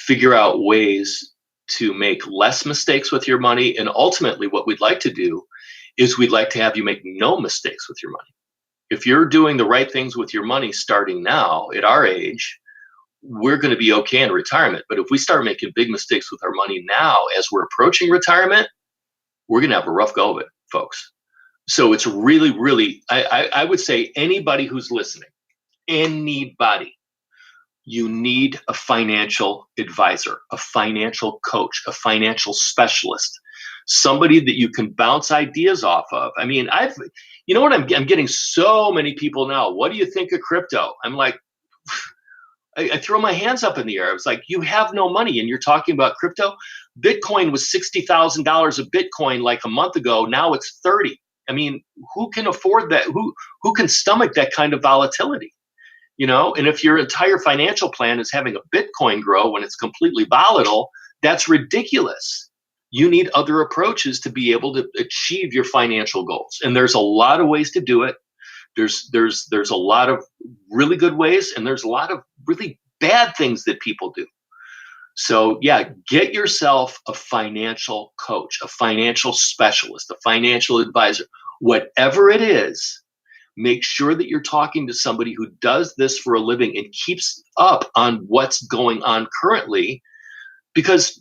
figure out ways to make less mistakes with your money. And ultimately, what we'd like to do is we'd like to have you make no mistakes with your money. If you're doing the right things with your money starting now at our age, we're going to be okay in retirement. But if we start making big mistakes with our money now as we're approaching retirement, we're going to have a rough go of it, folks. So it's really, really, I would say anybody who's listening, anybody, you need a financial advisor, a financial coach, a financial specialist, somebody that you can bounce ideas off of. I mean, you know what, I'm getting so many people now. What do you think of crypto? I'm like, I throw my hands up in the air. It's like, you have no money and you're talking about crypto. Bitcoin was $60,000 a Bitcoin like a month ago. Now it's 30. I mean, who can afford that? Who can stomach that kind of volatility? And if your entire financial plan is having a Bitcoin grow when it's completely volatile, that's ridiculous. You need other approaches to be able to achieve your financial goals. And there's a lot of ways to do it. There's a lot of really good ways, and there's a lot of really bad things that people do. So yeah, get yourself a financial coach, a financial specialist, a financial advisor, whatever it is. Make sure that you're talking to somebody who does this for a living and keeps up on what's going on currently. Because,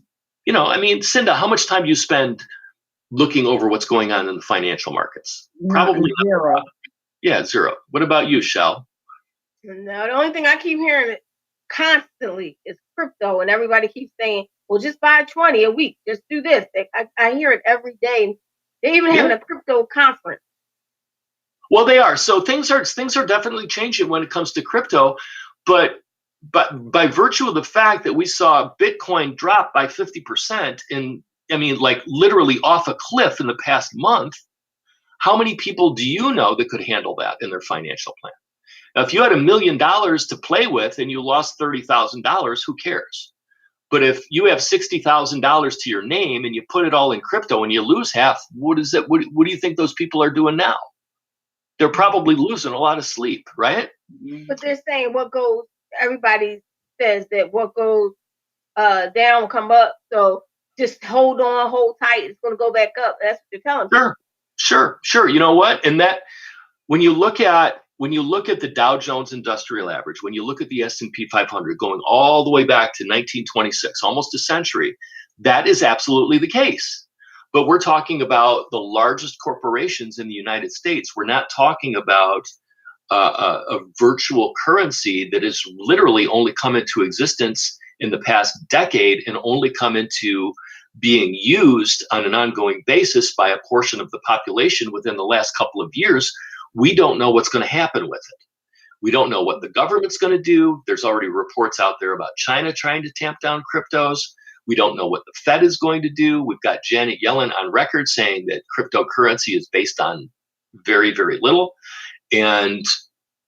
Cinda, how much time do you spend looking over what's going on in the financial markets? Probably zero. Yeah, zero. What about you, Shell? No, the only thing I keep hearing constantly is crypto, and everybody keeps saying, well, just buy 20 a week. Just do this. I hear it every day. They're even having a crypto conference. Well, they are. So things are definitely changing when it comes to crypto, but by virtue of the fact that we saw Bitcoin drop by 50% like literally off a cliff in the past month, how many people do you know that could handle that in their financial plan? Now, if you had $1 million to play with and you lost $30,000, who cares? But if you have $60,000 to your name and you put it all in crypto and you lose half, what is it? What do you think those people are doing now? They're probably losing a lot of sleep, right? But they're saying everybody says that what goes down will come up. So just hold on, hold tight. It's going to go back up. That's what you're telling me. Sure. You know what? And that when you look at the Dow Jones Industrial Average, when you look at the S&P 500 going all the way back to 1926, almost a century, that is absolutely the case. But we're talking about the largest corporations in the United States. We're not talking about a virtual currency that has literally only come into existence in the past decade and only come into being used on an ongoing basis by a portion of the population within the last couple of years. We don't know what's going to happen with it. We don't know what the government's going to do. There's already reports out there about China trying to tamp down cryptos. We don't know what the Fed is going to do. We've got Janet Yellen on record saying that cryptocurrency is based on very, very little. And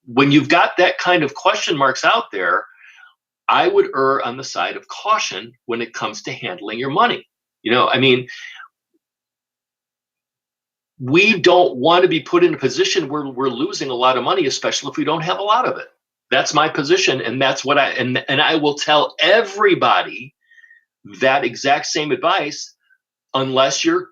when you've got that kind of question marks out there, I would err on the side of caution when it comes to handling your money. We don't want to be put in a position where we're losing a lot of money, especially if we don't have a lot of it. That's my position, and that's what and I will tell everybody that exact same advice, unless you're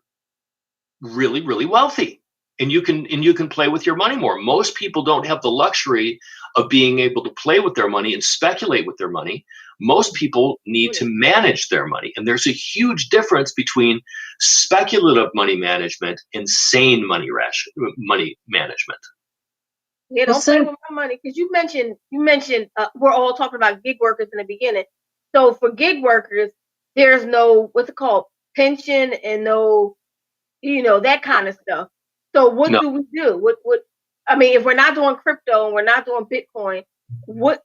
really, really wealthy and you can play with your money more. Most people don't have the luxury of being able to play with their money and speculate with their money. Most people need to manage their money, and there's a huge difference between speculative money management and sane money management. Yeah, don't play with my money, because you mentioned we're all talking about gig workers in the beginning. So for gig workers, there's no pension and no that kind of stuff. So what do we do? What if we're not doing crypto and we're not doing Bitcoin, what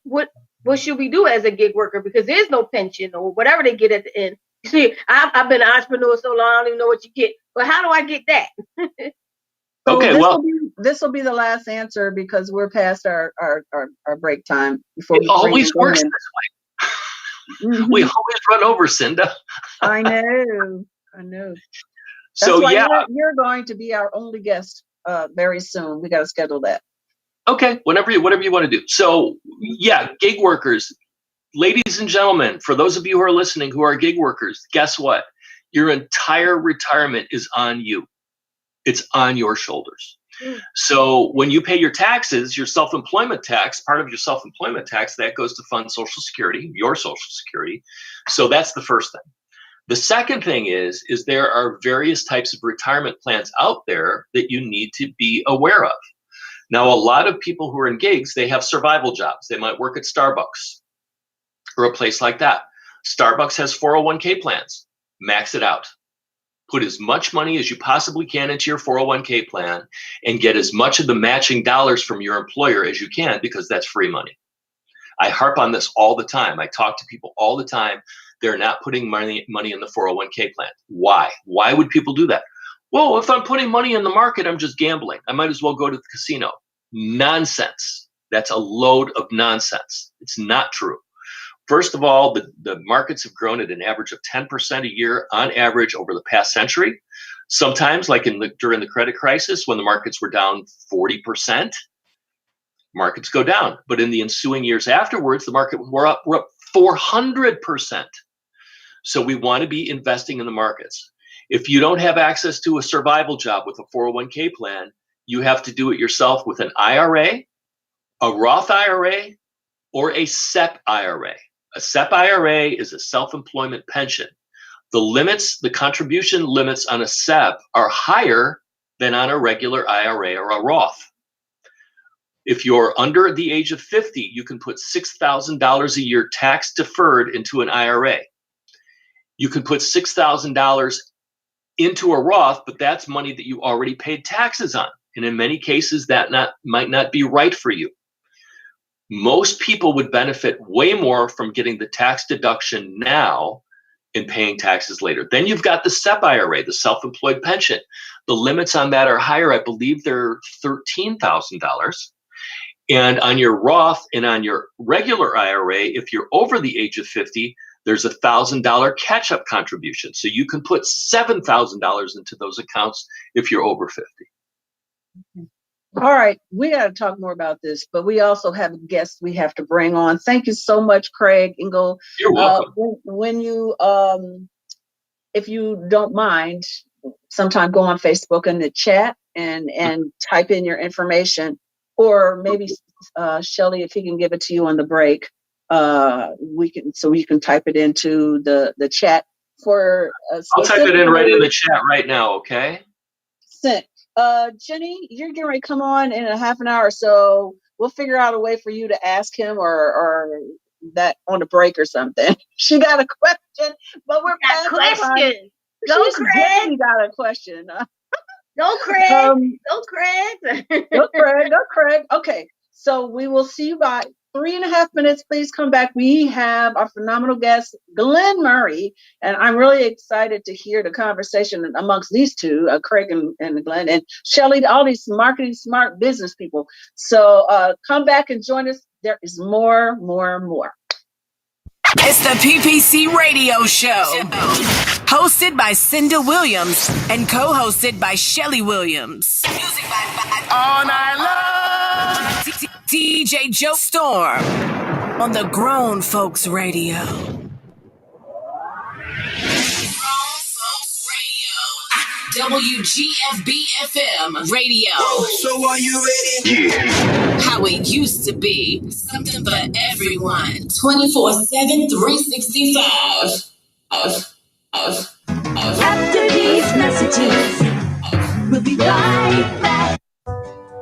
should we do as a gig worker? Because there's no pension or whatever they get at the end. See, I've been an entrepreneur so long, I don't even know what you get. But how do I get that? So this will be the last answer, because we're past our break time. It always works this way. Mm-hmm. We always run over, Cinda. I know. That's so why yeah, you're going to be our only guest very soon. We got to schedule that. Okay, whatever you want to do. So yeah, gig workers, ladies and gentlemen, for those of you who are listening who are gig workers, guess what? Your entire retirement is on you. It's on your shoulders. So when you pay your taxes, your self-employment tax, part of your self-employment tax, that goes to fund Social Security, your Social Security. So that's the first thing. The second thing is there are various types of retirement plans out there that you need to be aware of. Now, a lot of people who are in gigs, they have survival jobs. They might work at Starbucks or a place like that. Starbucks has 401k plans. Max it out. Put as much money as you possibly can into your 401k plan and get as much of the matching dollars from your employer as you can, because that's free money. I harp on this all the time. I talk to people all the time. They're not putting money in the 401k plan. Why? Why would people do that? Well, if I'm putting money in the market, I'm just gambling. I might as well go to the casino. Nonsense. That's a load of nonsense. It's not true. First of all, the markets have grown at an average of 10% a year on average over the past century. Sometimes, like during the credit crisis, when the markets were down 40%, markets go down. But in the ensuing years afterwards, the market were up 400%. So we want to be investing in the markets. If you don't have access to a survival job with a 401k plan, you have to do it yourself with an IRA, a Roth IRA, or a SEP IRA. A SEP IRA is a self-employment pension. The contribution limits on a SEP are higher than on a regular IRA or a Roth. If you're under the age of 50, you can put $6,000 a year tax deferred into an IRA. You can put $6,000 into a Roth, but that's money that you already paid taxes on. And in many cases, that might not be right for you. Most people would benefit way more from getting the tax deduction now and paying taxes later. Then you've got the SEP IRA, the self-employed pension. The limits on that are higher. I believe they're $13,000. And on your Roth and on your regular IRA, if you're over the age of 50, there's a $1,000 catch-up contribution. So you can put $7,000 into those accounts if you're over 50. All right, we got to talk more about this, but we also have a guest we have to bring on. Thank you so much, Craig Engel. You're welcome. When you, if you don't mind, sometime go on Facebook in the chat and type in your information, or maybe Shelly, if he can give it to you on the break, we can type it into the chat for. I'll type it in right in the chat right now. Okay. Sent. Jenny, you're getting ready to come on in a half an hour, so we'll figure out a way for you to ask him or that on a break or something. She got a question, but we're past question. Go, Craig. She got a question. Go, Craig. Go, Craig. Go, Craig. Go, Craig. Okay, so we will see you by 3.5 minutes. Please come back. We have our phenomenal guest, Glenn Murray, and I'm really excited to hear the conversation amongst these two, Craig and Glenn, and Shelly, all these marketing smart business people. So come back and join us. There is more. It's the PPC Radio Show, hosted by Cinda Williams and co-hosted by Shelly Williams. Music by All Night Long. DJ Joe Storm on the Grown Folks Radio. WGFB-FM Radio. So are you ready? Yeah. How it used to be. Something for everyone. 24/7, 365. After these messages, we'll be right back.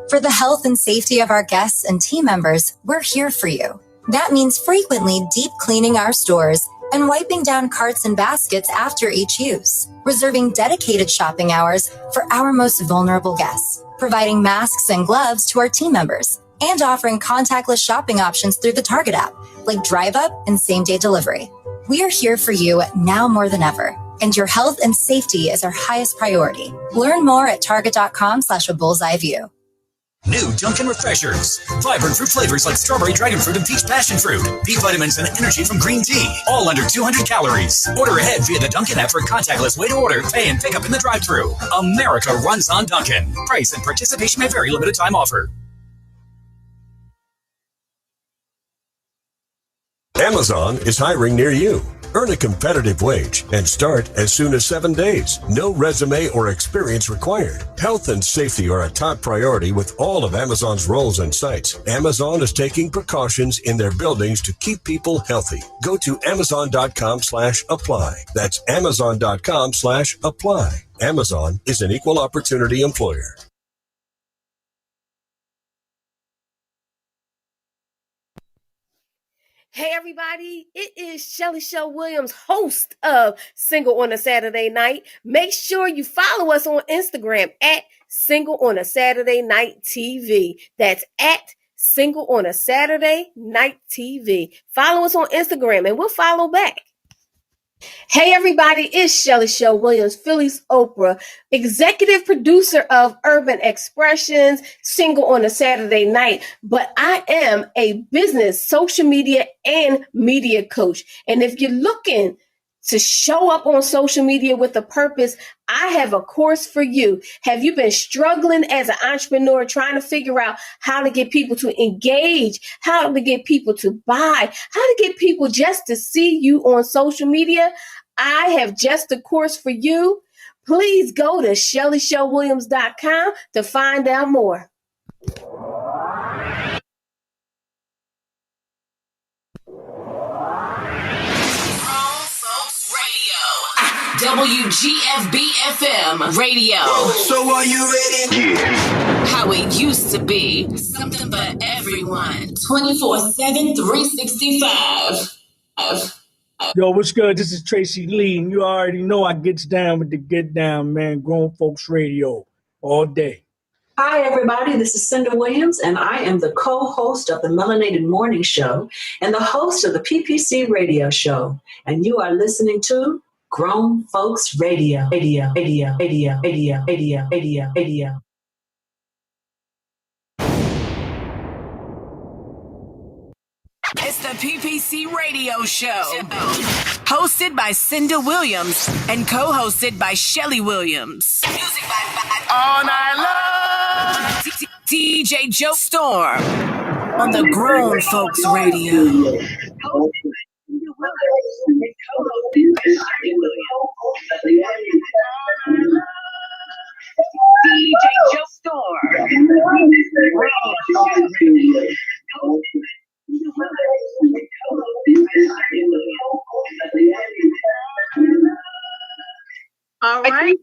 For the health and safety of our guests and team members, we're here for you. That means frequently deep cleaning our stores and wiping down carts and baskets after each use, reserving dedicated shopping hours for our most vulnerable guests, providing masks and gloves to our team members, and offering contactless shopping options through the Target app, like Drive Up and same-day delivery. We are here for you now more than ever, and your health and safety is our highest priority. Learn more at target.com/a-bullseye-view. New Dunkin' Refreshers. Vibrant fruit flavors like strawberry, dragon fruit, and peach passion fruit. B vitamins and energy from green tea. All under 200 calories. Order ahead via the Dunkin' app for a contactless way to order, pay, and pick up in the drive-thru. America runs on Dunkin'. Price and participation may vary. Limited time offer. Amazon is hiring near you. Earn a competitive wage and start as soon as 7 days. No resume or experience required. Health and safety are a top priority with all of Amazon's roles and sites. Amazon is taking precautions in their buildings to keep people healthy. Go to amazon.com/apply. That's amazon.com/apply. Amazon is an equal opportunity employer. Hey everybody, it is Shelly Shell Williams, host of Single on a Saturday Night. Make sure you follow us on Instagram at Single on a Saturday Night TV. That's at Single on a Saturday Night TV. Follow us on Instagram and we'll follow back. Hey everybody, it's Shelly Shell Williams, Philly's Oprah, executive producer of Urban Expressions, Single on a Saturday Night, but I am a business, social media, and media coach. And if you're looking to show up on social media with a purpose, I have a course for you. Have you been struggling as an entrepreneur, trying to figure out how to get people to engage, how to get people to buy, how to get people just to see you on social media? I have just a course for you. Please go to ShellyShellWilliams.com to find out more. WGFB-FM radio. So are you ready? Yeah. How it used to be. Something for everyone. 24/7, 365. Yo, what's good? This is Tracy Lee, and you already know I gets down with the get down, man. Grown Folks Radio all day. Hi, everybody. This is Cinda Williams, and I am the co-host of the Melanated Morning Show and the host of the PPC Radio Show. And you are listening to Grown Folks Radio. Radio. It's the PPC Radio Show. Hosted by Cinda Williams and co-hosted by Shelly Williams. Music by All Night Long. DJ Joe Storm on the Grown Folks Radio. DJ Joe Storm. All right,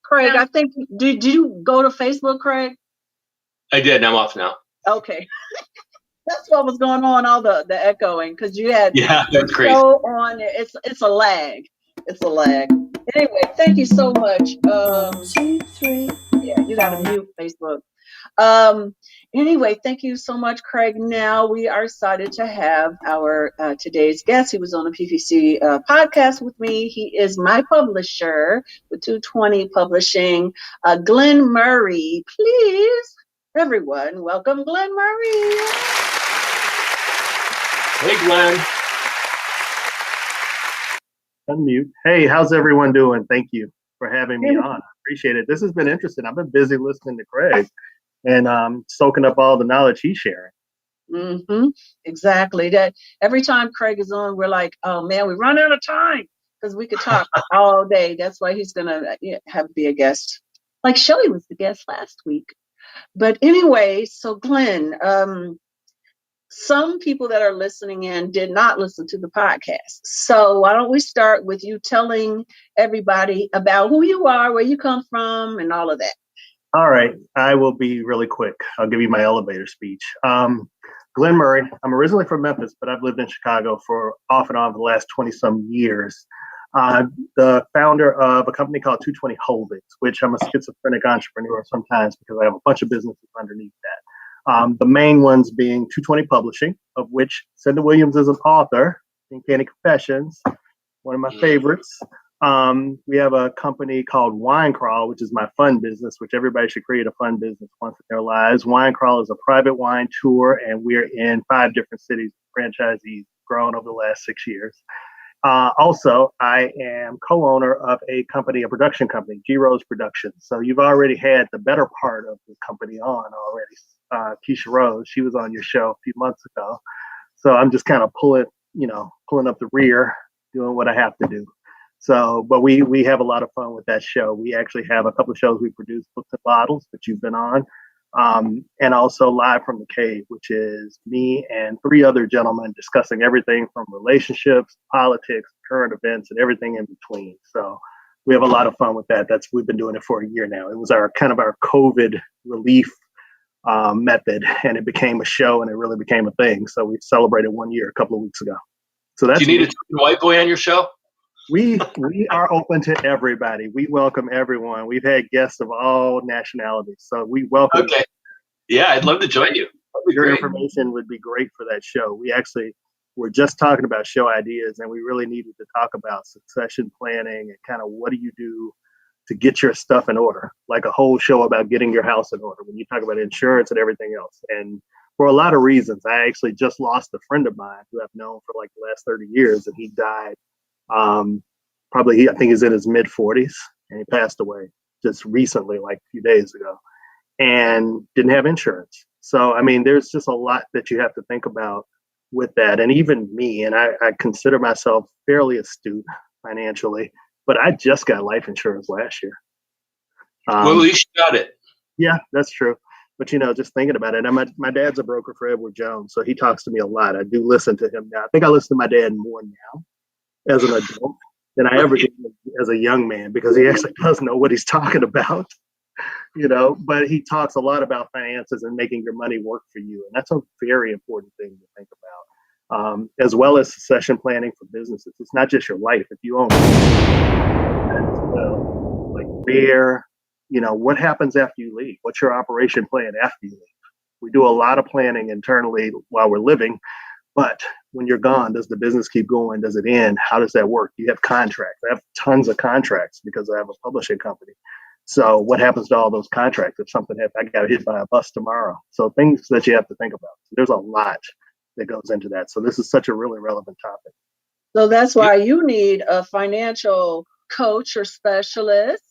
Craig, I think, did you go to Facebook, Craig? I did, and I'm off now. Okay. That's what was going on, all the echoing, because you had that's crazy. on it's a lag. It's a lag. Anyway, thank you so much. 2, 3. Yeah, you gotta mute Facebook. Anyway, thank you so much, Craig. Now we are excited to have our today's guest. He was on the PPC podcast with me. He is my publisher with 220 Publishing, Glenn Murray. Please, everyone, welcome Glenn Murray. Hey, Glenn. Unmute. Hey, how's everyone doing? Thank you for having me on. I appreciate it. This has been interesting. I've been busy listening to Craig and soaking up all the knowledge he's sharing. Mm-hmm. Exactly. That every time Craig is on, we're like, oh man, we run out of time because we could talk all day. That's why he's gonna be a guest. Like Shelly was the guest last week. But anyway, so Glenn, some people that are listening in did not listen to the podcast. So why don't we start with you telling everybody about who you are, where you come from, and all of that. All right. I will be really quick. I'll give you my elevator speech. Glenn Murray. I'm originally from Memphis, but I've lived in Chicago for off and on for the last 20-some years. The founder of a company called 220 Holdings, which I'm a schizophrenic entrepreneur sometimes because I have a bunch of businesses underneath that. The main ones being 220 Publishing, of which Cinda Williams is an author, in Candy Confessions, one of my favorites. We have a company called Wine Crawl, which is my fun business, which everybody should create a fun business once in their lives. Wine Crawl is a private wine tour, and we're in 5 different cities, franchisees grown over the last 6 years. Also, I am co-owner of a production company, G Rose Productions. So you've already had the better part of the company on already. Keisha Rose, she was on your show a few months ago. So I'm just kind of pulling pulling up the rear, doing what I have to do. So, but we have a lot of fun with that show. We actually have a couple of shows we produce, Books and Bottles, that you've been on, and also Live from the Cave, which is me and 3 other gentlemen discussing everything from relationships, politics, current events, and everything in between. So we have a lot of fun with that. We've been doing it for a year now. It was our COVID relief method, and it became a show, and it really became a thing. So we celebrated 1 year a couple of weeks ago. So that's. Do you need a white boy on your show? We are open to everybody. We welcome everyone. We've had guests of all nationalities, so we welcome. Okay. Yeah, I'd love to join you. Your information would be great for that show. We actually were just talking about show ideas, and we really needed to talk about succession planning and kind of what do you do to get your stuff in order, like a whole show about getting your house in order when you talk about insurance and everything else. And for a lot of reasons, I actually just lost a friend of mine who I've known for like the last 30 years, and he died. I think he's in his mid 40s, and he passed away just recently, like a few days ago, and didn't have insurance. So, I mean, there's just a lot that you have to think about with that. And even me, and I consider myself fairly astute financially, but I just got life insurance last year. Well, at least you got it. Yeah, that's true. But, just thinking about it, and my dad's a broker for Edward Jones, so he talks to me a lot. I do listen to him now. I think I listen to my dad more now as an adult than I ever did as a young man, because he actually does know what he's talking about, but he talks a lot about finances and making your money work for you. And that's a very important thing to think about, as well as succession planning for businesses. It's not just your life. If you own as well, like what happens after you leave? What's your operation plan after you leave? We do a lot of planning internally while we're living, but when you're gone, does the business keep going? Does it end? How does that work? You have contracts. I have tons of contracts because I have a publishing company. So what happens to all those contracts if something happens? I got hit by a bus tomorrow. So things that you have to think about. There's a lot that goes into that. So this is such a really relevant topic. So that's why you need a financial coach or specialist,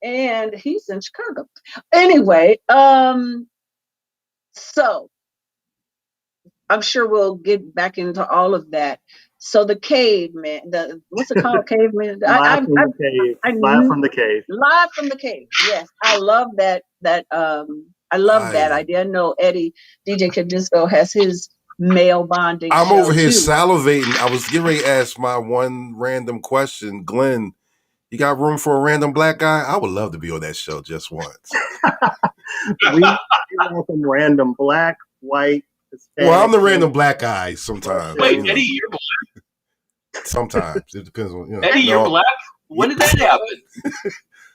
and he's in Chicago. Anyway, so I'm sure we'll get back into all of that. So the caveman, what's it called? Caveman. Live from the cave. Live from the cave. Live from the cave. Yes, I love that. I love that idea. I know Eddie DJ Cadisco has his male bonding. I'm show over here too. salivating. I was getting ready to ask my one random question, Glenn. You got room for a random black guy? I would love to be on that show just once. we welcome random black, white. Well, I'm the random black guy sometimes. Wait, Eddie, you're black? Sometimes. It depends on, Eddie, you're black? When did that happen?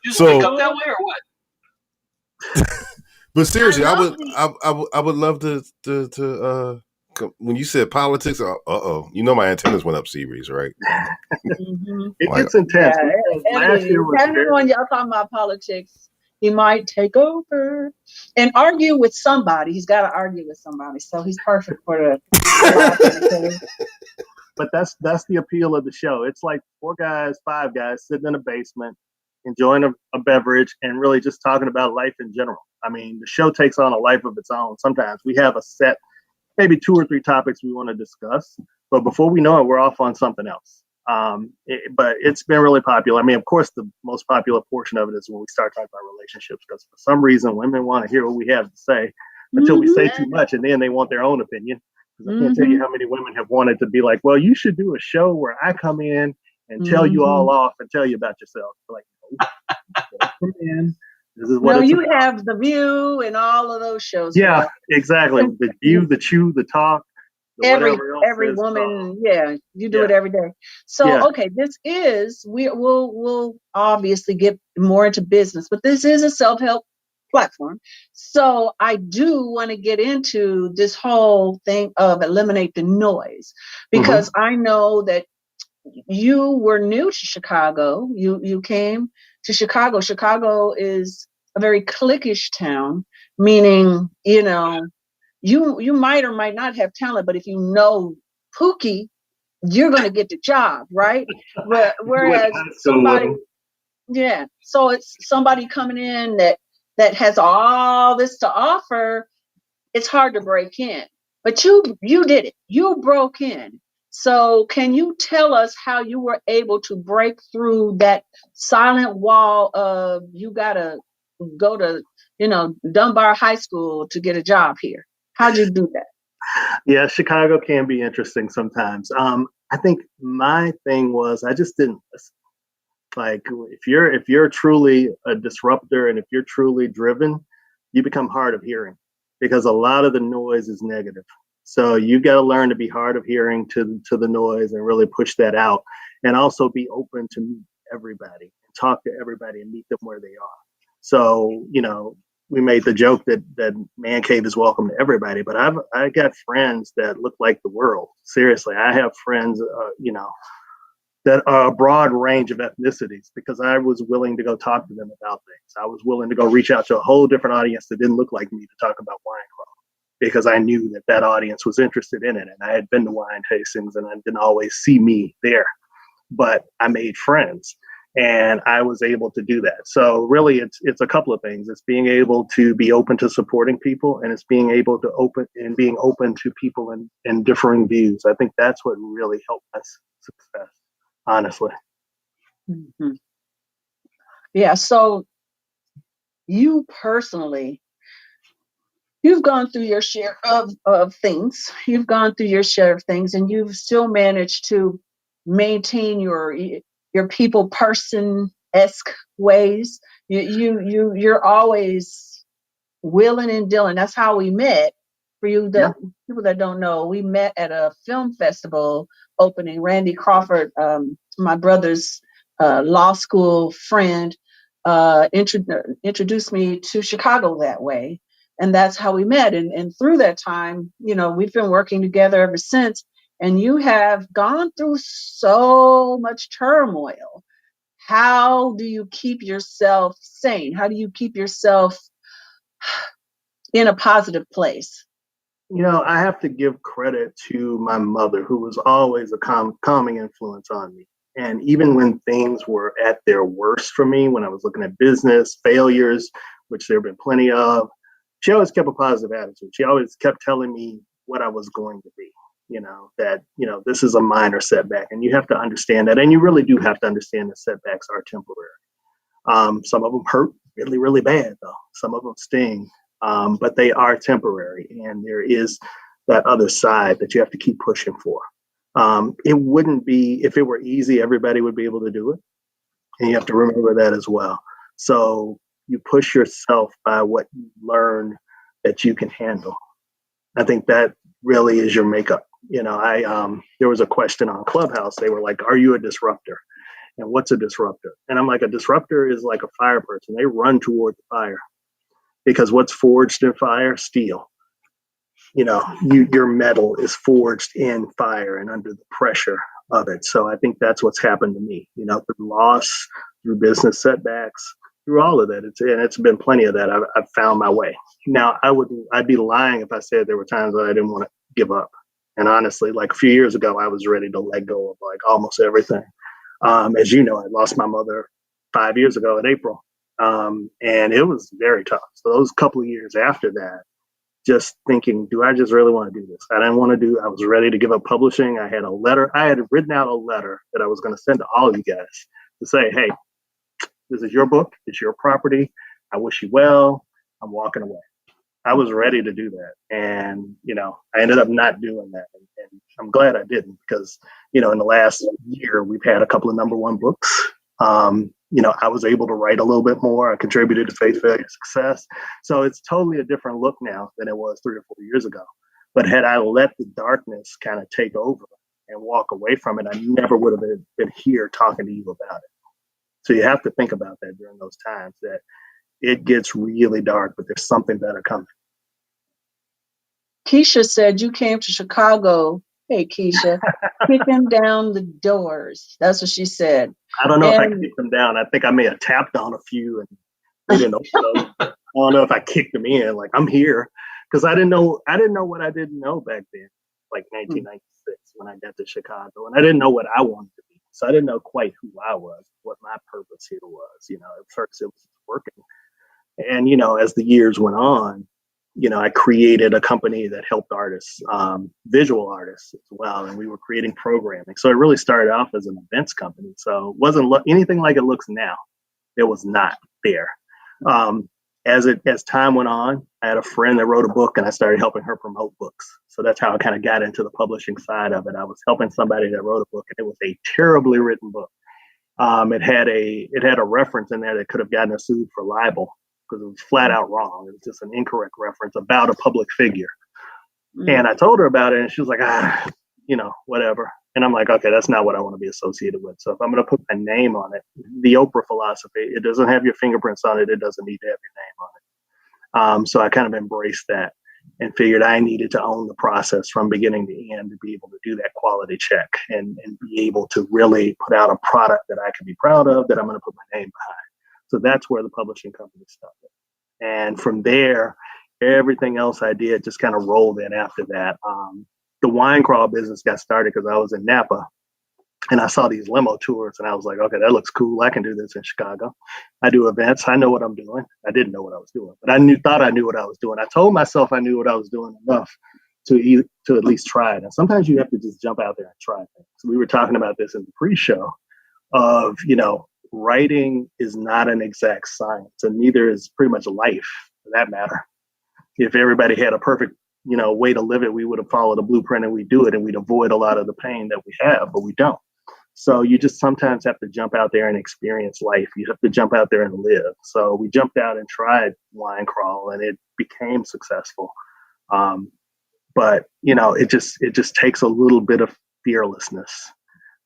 Just wake up that way or what? But seriously, I would love to when you said politics, my antennas went up series, right? It gets intense. Yeah, last year was when y'all talking about politics, he might take over and argue with somebody. He's got to argue with somebody, so he's perfect for the. But that's the appeal of the show. It's like 5 guys sitting in a basement, enjoying a beverage, and really just talking about life in general. I mean, the show takes on a life of its own. Sometimes we have a set, maybe 2 or 3 topics we want to discuss, but before we know it, we're off on something else. But it's been really popular. I mean, of course, the most popular portion of it is when we start talking about relationships, because for some reason, women want to hear what we have to say until we say too much, and then they want their own opinion. Because I can't tell you how many women have wanted to be like, well, you should do a show where I come in and tell you all off and tell you about yourself. Like, come in. This is what you have The View and all of those shows. Yeah, exactly. The View, The Chew, The Talk. Every woman, you do it every day. So, okay, we'll obviously get more into business, but this is a self-help platform. So I do want to get into this whole thing of eliminate the noise, because I know that you were new to Chicago. You came to Chicago. Chicago is a very cliquish town, meaning, you might or might not have talent, but if you know Pookie, you're going to get the job, right? Whereas somebody, so it's somebody coming in that has all this to offer. It's hard to break in, but you did it. You broke in. So can you tell us how you were able to break through that silent wall of you got to go to, Dunbar High School to get a job here? How'd you do that? Yeah, Chicago can be interesting sometimes. I think my thing was I just didn't listen. Like if you're truly a disruptor and if you're truly driven, you become hard of hearing because a lot of the noise is negative. So you got to learn to be hard of hearing to the noise and really push that out, and also be open to meet everybody and talk to everybody and meet them where they are. So we made the joke that Man Cave is welcome to everybody, but I got friends that look like the world. Seriously, I have friends, that are a broad range of ethnicities because I was willing to go talk to them about things. I was willing to go reach out to a whole different audience that didn't look like me to talk about wine club because I knew that audience was interested in it. And I had been to wine tastings and I didn't always see me there, but I made friends and I was able to do that. So really it's a couple of things. It's being able to be open to supporting people, and it's being able to being open to people in differing views. I think that's what really helped us success. Honestly. Mm-hmm. Yeah. So you personally, you've gone through your share of things. You've gone through your share of things, and you've still managed to maintain your people person-esque ways. You're always willing and dealing. That's how we met. For you, people that don't know, we met at a film festival opening. Randy Crawford, my brother's law school friend, introduced me to Chicago that way. And that's how we met. And through that time, we've been working together ever since. And you have gone through so much turmoil. How do you keep yourself sane? How do you keep yourself in a positive place? I have to give credit to my mother, who was always a calming influence on me. And even when things were at their worst for me, when I was looking at business failures, which there have been plenty of, she always kept a positive attitude. She always kept telling me what I was going to be, that, this is a minor setback. And you have to understand that. And you really do have to understand that setbacks are temporary. Some of them hurt really, really bad, though. Some of them sting. But they are temporary, and there is that other side that you have to keep pushing for. It wouldn't be, if it were easy, everybody would be able to do it. And you have to remember that as well. So you push yourself by what you learn that you can handle. I think that really is your makeup. There was a question on Clubhouse. They were like, are you a disruptor? And what's a disruptor? And I'm like, a disruptor is like a fire person. They run toward the fire. Because what's forged in fire? Steel. Your metal is forged in fire and under the pressure of it. So I think that's what's happened to me, through loss, through business setbacks, through all of that. It's been plenty of that. I've found my way. Now, I'd be lying if I said there were times that I didn't want to give up. And honestly, like a few years ago, I was ready to let go of like almost everything. As you know, I lost my mother 5 years ago in April. And it was very tough. So those couple of years after that, just thinking, do I just really want to do this? I was ready to give up publishing. I had written out a letter that I was going to send to all of you guys to say, hey, this is your book. It's your property. I wish you well. I'm walking away. I was ready to do that. And, I ended up not doing that. And I'm glad I didn't because, in the last year, we've had a couple of #1 books. I was able to write a little bit more. I contributed to Faith, Failure, Success. So it's totally a different look now than it was 3 or 4 years ago. But had I let the darkness kind of take over and walk away from it, I never would have been here talking to you about it. So you have to think about that during those times, that it gets really dark, but there's something better coming. Keisha said you came to Chicago. Hey, Keisha, kicking down the doors. That's what she said. I don't know if I kicked them down. I think I may have tapped on a few and they didn't open them. I don't know if I kicked them in. Like, I'm here. Because I didn't know what I didn't know back then, like 1996 when I got to Chicago. And I didn't know what I wanted to be. So I didn't know quite who I was, what my purpose here was. At first it was working. And, as the years went on, I created a company that helped artists, visual artists as well, and we were creating programming. So it really started off as an events company. So it wasn't anything like it looks now. It was not there. As time went on, I had a friend that wrote a book, and I started helping her promote books. So that's how I kind of got into the publishing side of it. I was helping somebody that wrote a book, and it was a terribly written book. It had a reference in there that could have gotten us sued for libel because it was flat out wrong. It was just an incorrect reference about a public figure. Mm-hmm. And I told her about it, and she was like, whatever. And I'm like, okay, that's not what I want to be associated with. So if I'm going to put my name on it, the Oprah philosophy, it doesn't have your fingerprints on it. It doesn't need to have your name on it. So I kind of embraced that and figured I needed to own the process from beginning to end to be able to do that quality check and be able to really put out a product that I can be proud of, that I'm going to put my name behind. So that's where the publishing company started. And from there, everything else I did just kind of rolled in after that. The wine crawl business got started because I was in Napa and I saw these limo tours and I was like, okay, that looks cool. I can do this in Chicago. I do events. I know what I'm doing. I didn't know what I was doing, but I thought I knew what I was doing. I told myself I knew what I was doing enough to at least try it. And sometimes you have to just jump out there and try things. So we were talking about this in the pre-show of, writing is not an exact science, and neither is pretty much life for that matter. If everybody had a perfect way to live it, we would have followed a blueprint and we do it and we'd avoid a lot of the pain that we have, but we don't. So you just sometimes have to jump out there and experience life. You have to jump out there and live. So we jumped out and tried Wine Crawl and it became successful. But it just takes a little bit of fearlessness,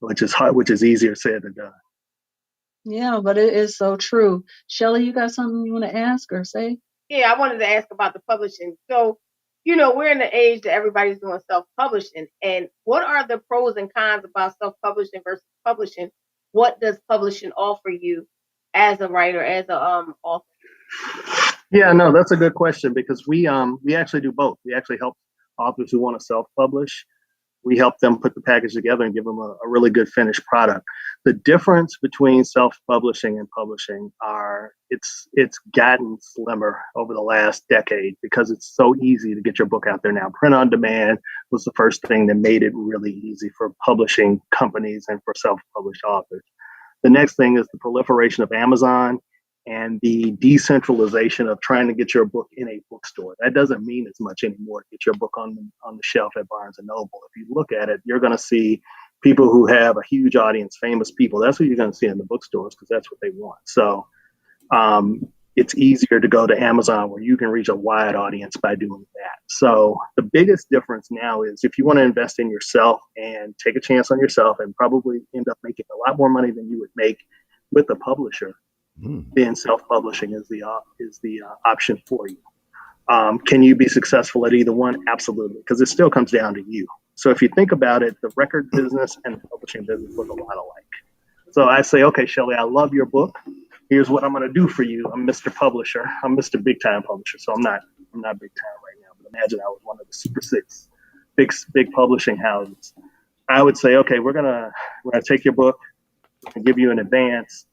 which is easier said than done. Yeah, but it is so true. Shelly, you got something you want to ask or say? Yeah, I wanted to ask about the publishing. So, we're in the age that everybody's doing self-publishing. And what are the pros and cons about self-publishing versus publishing? What does publishing offer you as a writer, as a author? Yeah, no, that's a good question because we actually do both. We actually help authors who want to self-publish. We help them put the package together and give them a really good finished product. The difference between self-publishing and publishing it's gotten slimmer over the last decade because it's so easy to get your book out there now. Print on demand was the first thing that made it really easy for publishing companies and for self-published authors. The next thing is the proliferation of Amazon and the decentralization of trying to get your book in a bookstore. That doesn't mean as much anymore to get your book on the shelf at Barnes & Noble. If you look at it, you're going to see people who have a huge audience, famous people. That's what you're going to see in the bookstores because that's what they want. So it's easier to go to Amazon where you can reach a wide audience by doing that. So the biggest difference now is if you want to invest in yourself and take a chance on yourself and probably end up making a lot more money than you would make with a publisher, then self-publishing is the option for you. Can you be successful at either one? Absolutely, because it still comes down to you. So if you think about it, the record business and the publishing business look a lot alike. So I say, okay, Shelly, I love your book. Here's what I'm going to do for you. I'm Mr. Publisher. I'm Mr. Big Time Publisher. So I'm not big time right now. But imagine I was one of the Super Six big publishing houses. I would say, okay, we're gonna take your book and give you an advance.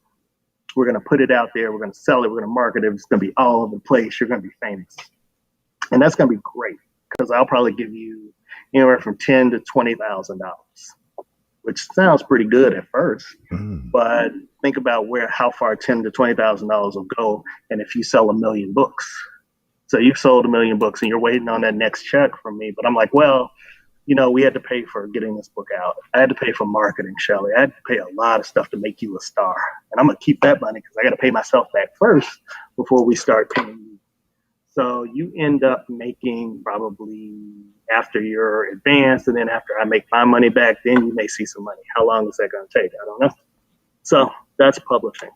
We're going to put it out there. We're going to sell it. We're going to market it. It's going to be all over the place. You're going to be famous. And that's going to be great because I'll probably give you anywhere from $10,000 to $20,000, which sounds pretty good at first. But think about how far $10,000 to $20,000 will go. And if you sell 1 million books, so you've sold 1 million books and you're waiting on that next check from me. But I'm like, well, we had to pay for getting this book out. I had to pay for marketing, Shelly. I had to pay a lot of stuff to make you a star. And I'm going to keep that money because I got to pay myself back first before we start paying you. So you end up making probably after your advance and then after I make my money back, then you may see some money. How long is that going to take? I don't know. So that's publishing.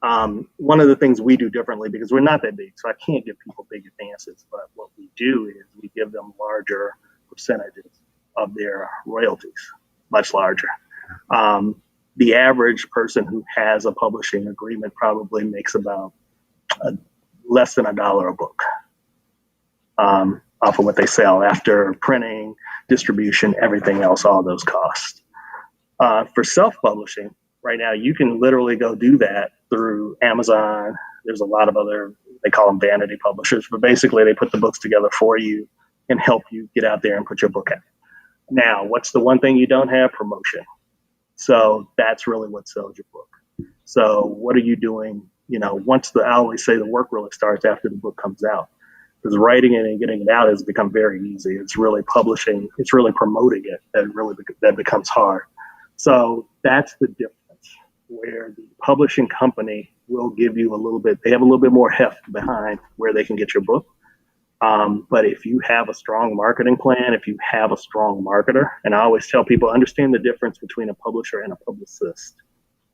One of the things we do differently because we're not that big, so I can't give people big advances. But what we do is we give them larger percentages of their royalties, much larger. The average person who has a publishing agreement probably makes about less than $1 a book off of what they sell after printing, distribution, everything else, all those costs. For self-publishing, right now, you can literally go do that through Amazon. There's a lot of other they call them vanity publishers, but basically they put the books together for you and help you get out there and put your book out. Now, what's the one thing you don't have? Promotion. So that's really what sells your book. So what are you doing? I always say the work really starts after the book comes out, because writing it and getting it out has become very easy. It's really publishing, it's really promoting it that becomes hard. So that's the difference, where the publishing company will give you they have a little bit more heft behind where they can get your book. But if you have a strong marketing plan, if you have a strong marketer, and I always tell people, understand the difference between a publisher and a publicist,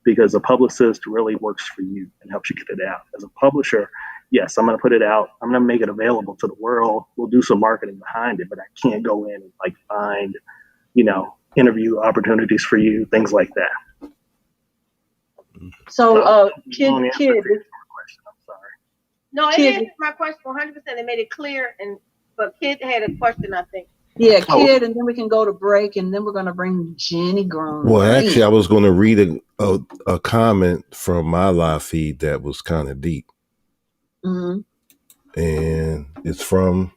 because a publicist really works for you and helps you get it out. As a publisher, yes, I'm going to put it out. I'm going to make it available to the world. We'll do some marketing behind it, but I can't go in and find, interview opportunities for you, things like that. So, Kid. No, it answered my question 100%. It made it clear, but Kid had a question, I think. Yeah, Kid, and then we can go to break, and then we're going to bring Jenny Grown. Well, actually, I was going to read a comment from my live feed that was kind of deep. Mm-hmm. And it's from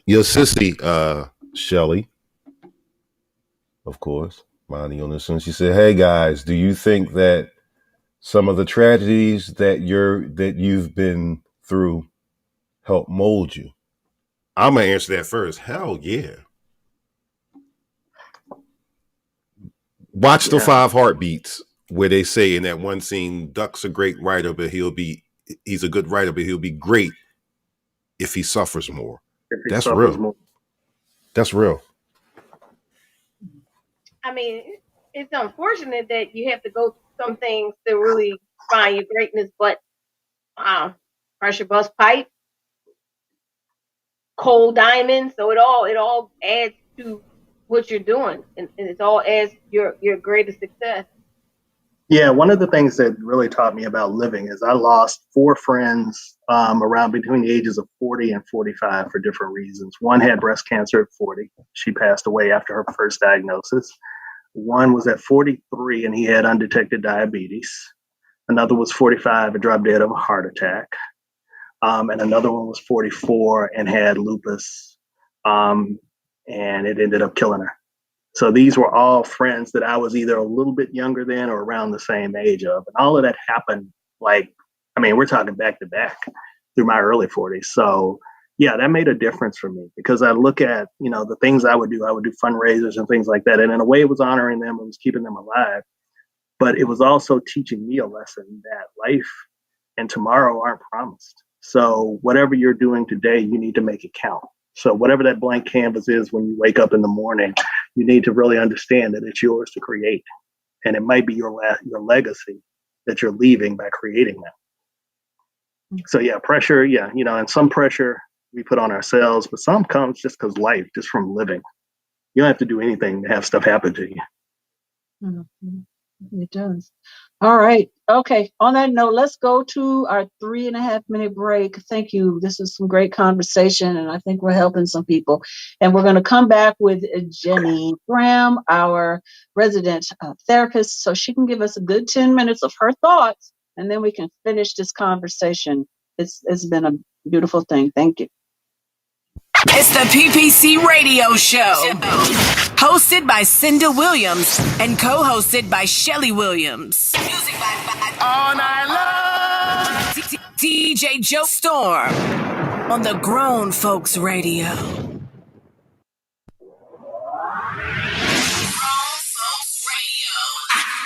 your sissy, Shelly, of course, Monty on this one. She said, "Hey guys, do you think that some of the tragedies that you've been through help mold you?" I'm gonna answer that first. Hell yeah. Watch the 5 Heartbeats, where they say in that one scene, Duck's a great writer, but he's a good writer, but he'll be great if he suffers more. That's real. That's real. I mean, it's unfortunate that you have to go through some things to really find your greatness, but pressure bust pipe, cold diamond, so it all adds to what you're doing, and it all adds your greatest success. Yeah, one of the things that really taught me about living is I lost 4 friends around between the ages of 40 and 45 for different reasons. One had breast cancer at 40. She passed away after her first diagnosis. One was at 43 and he had undetected diabetes. Another was 45 and dropped dead of a heart attack. And another one was 44 and had lupus. And it ended up killing her. So these were all friends that I was either a little bit younger than or around the same age of. And all of that happened we're talking back to back through my early 40s. So yeah, that made a difference for me, because I look at, the things I would do fundraisers and things like that. And in a way it was honoring them, it was keeping them alive, but it was also teaching me a lesson that life and tomorrow aren't promised. So whatever you're doing today, you need to make it count. So whatever that blank canvas is when you wake up in the morning, you need to really understand that it's yours to create. And it might be your legacy that you're leaving by creating that. So yeah, pressure, and some pressure we put on ourselves, but some comes just because life, just from living. You don't have to do anything to have stuff happen to you. Mm-hmm. It does. All right. Okay. On that note, let's go to our 3.5-minute break. Thank you. This is some great conversation, and I think we're helping some people. And we're going to come back with Jenny Graham, our resident therapist, so she can give us a good 10 minutes of her thoughts, and then we can finish this conversation. It's been a beautiful thing. Thank you. It's the PPC Radio Show, hosted by Cinda Williams and co-hosted by Shelly Williams. Music by All Night Long. DJ Joe Storm on the Grown Folks Radio.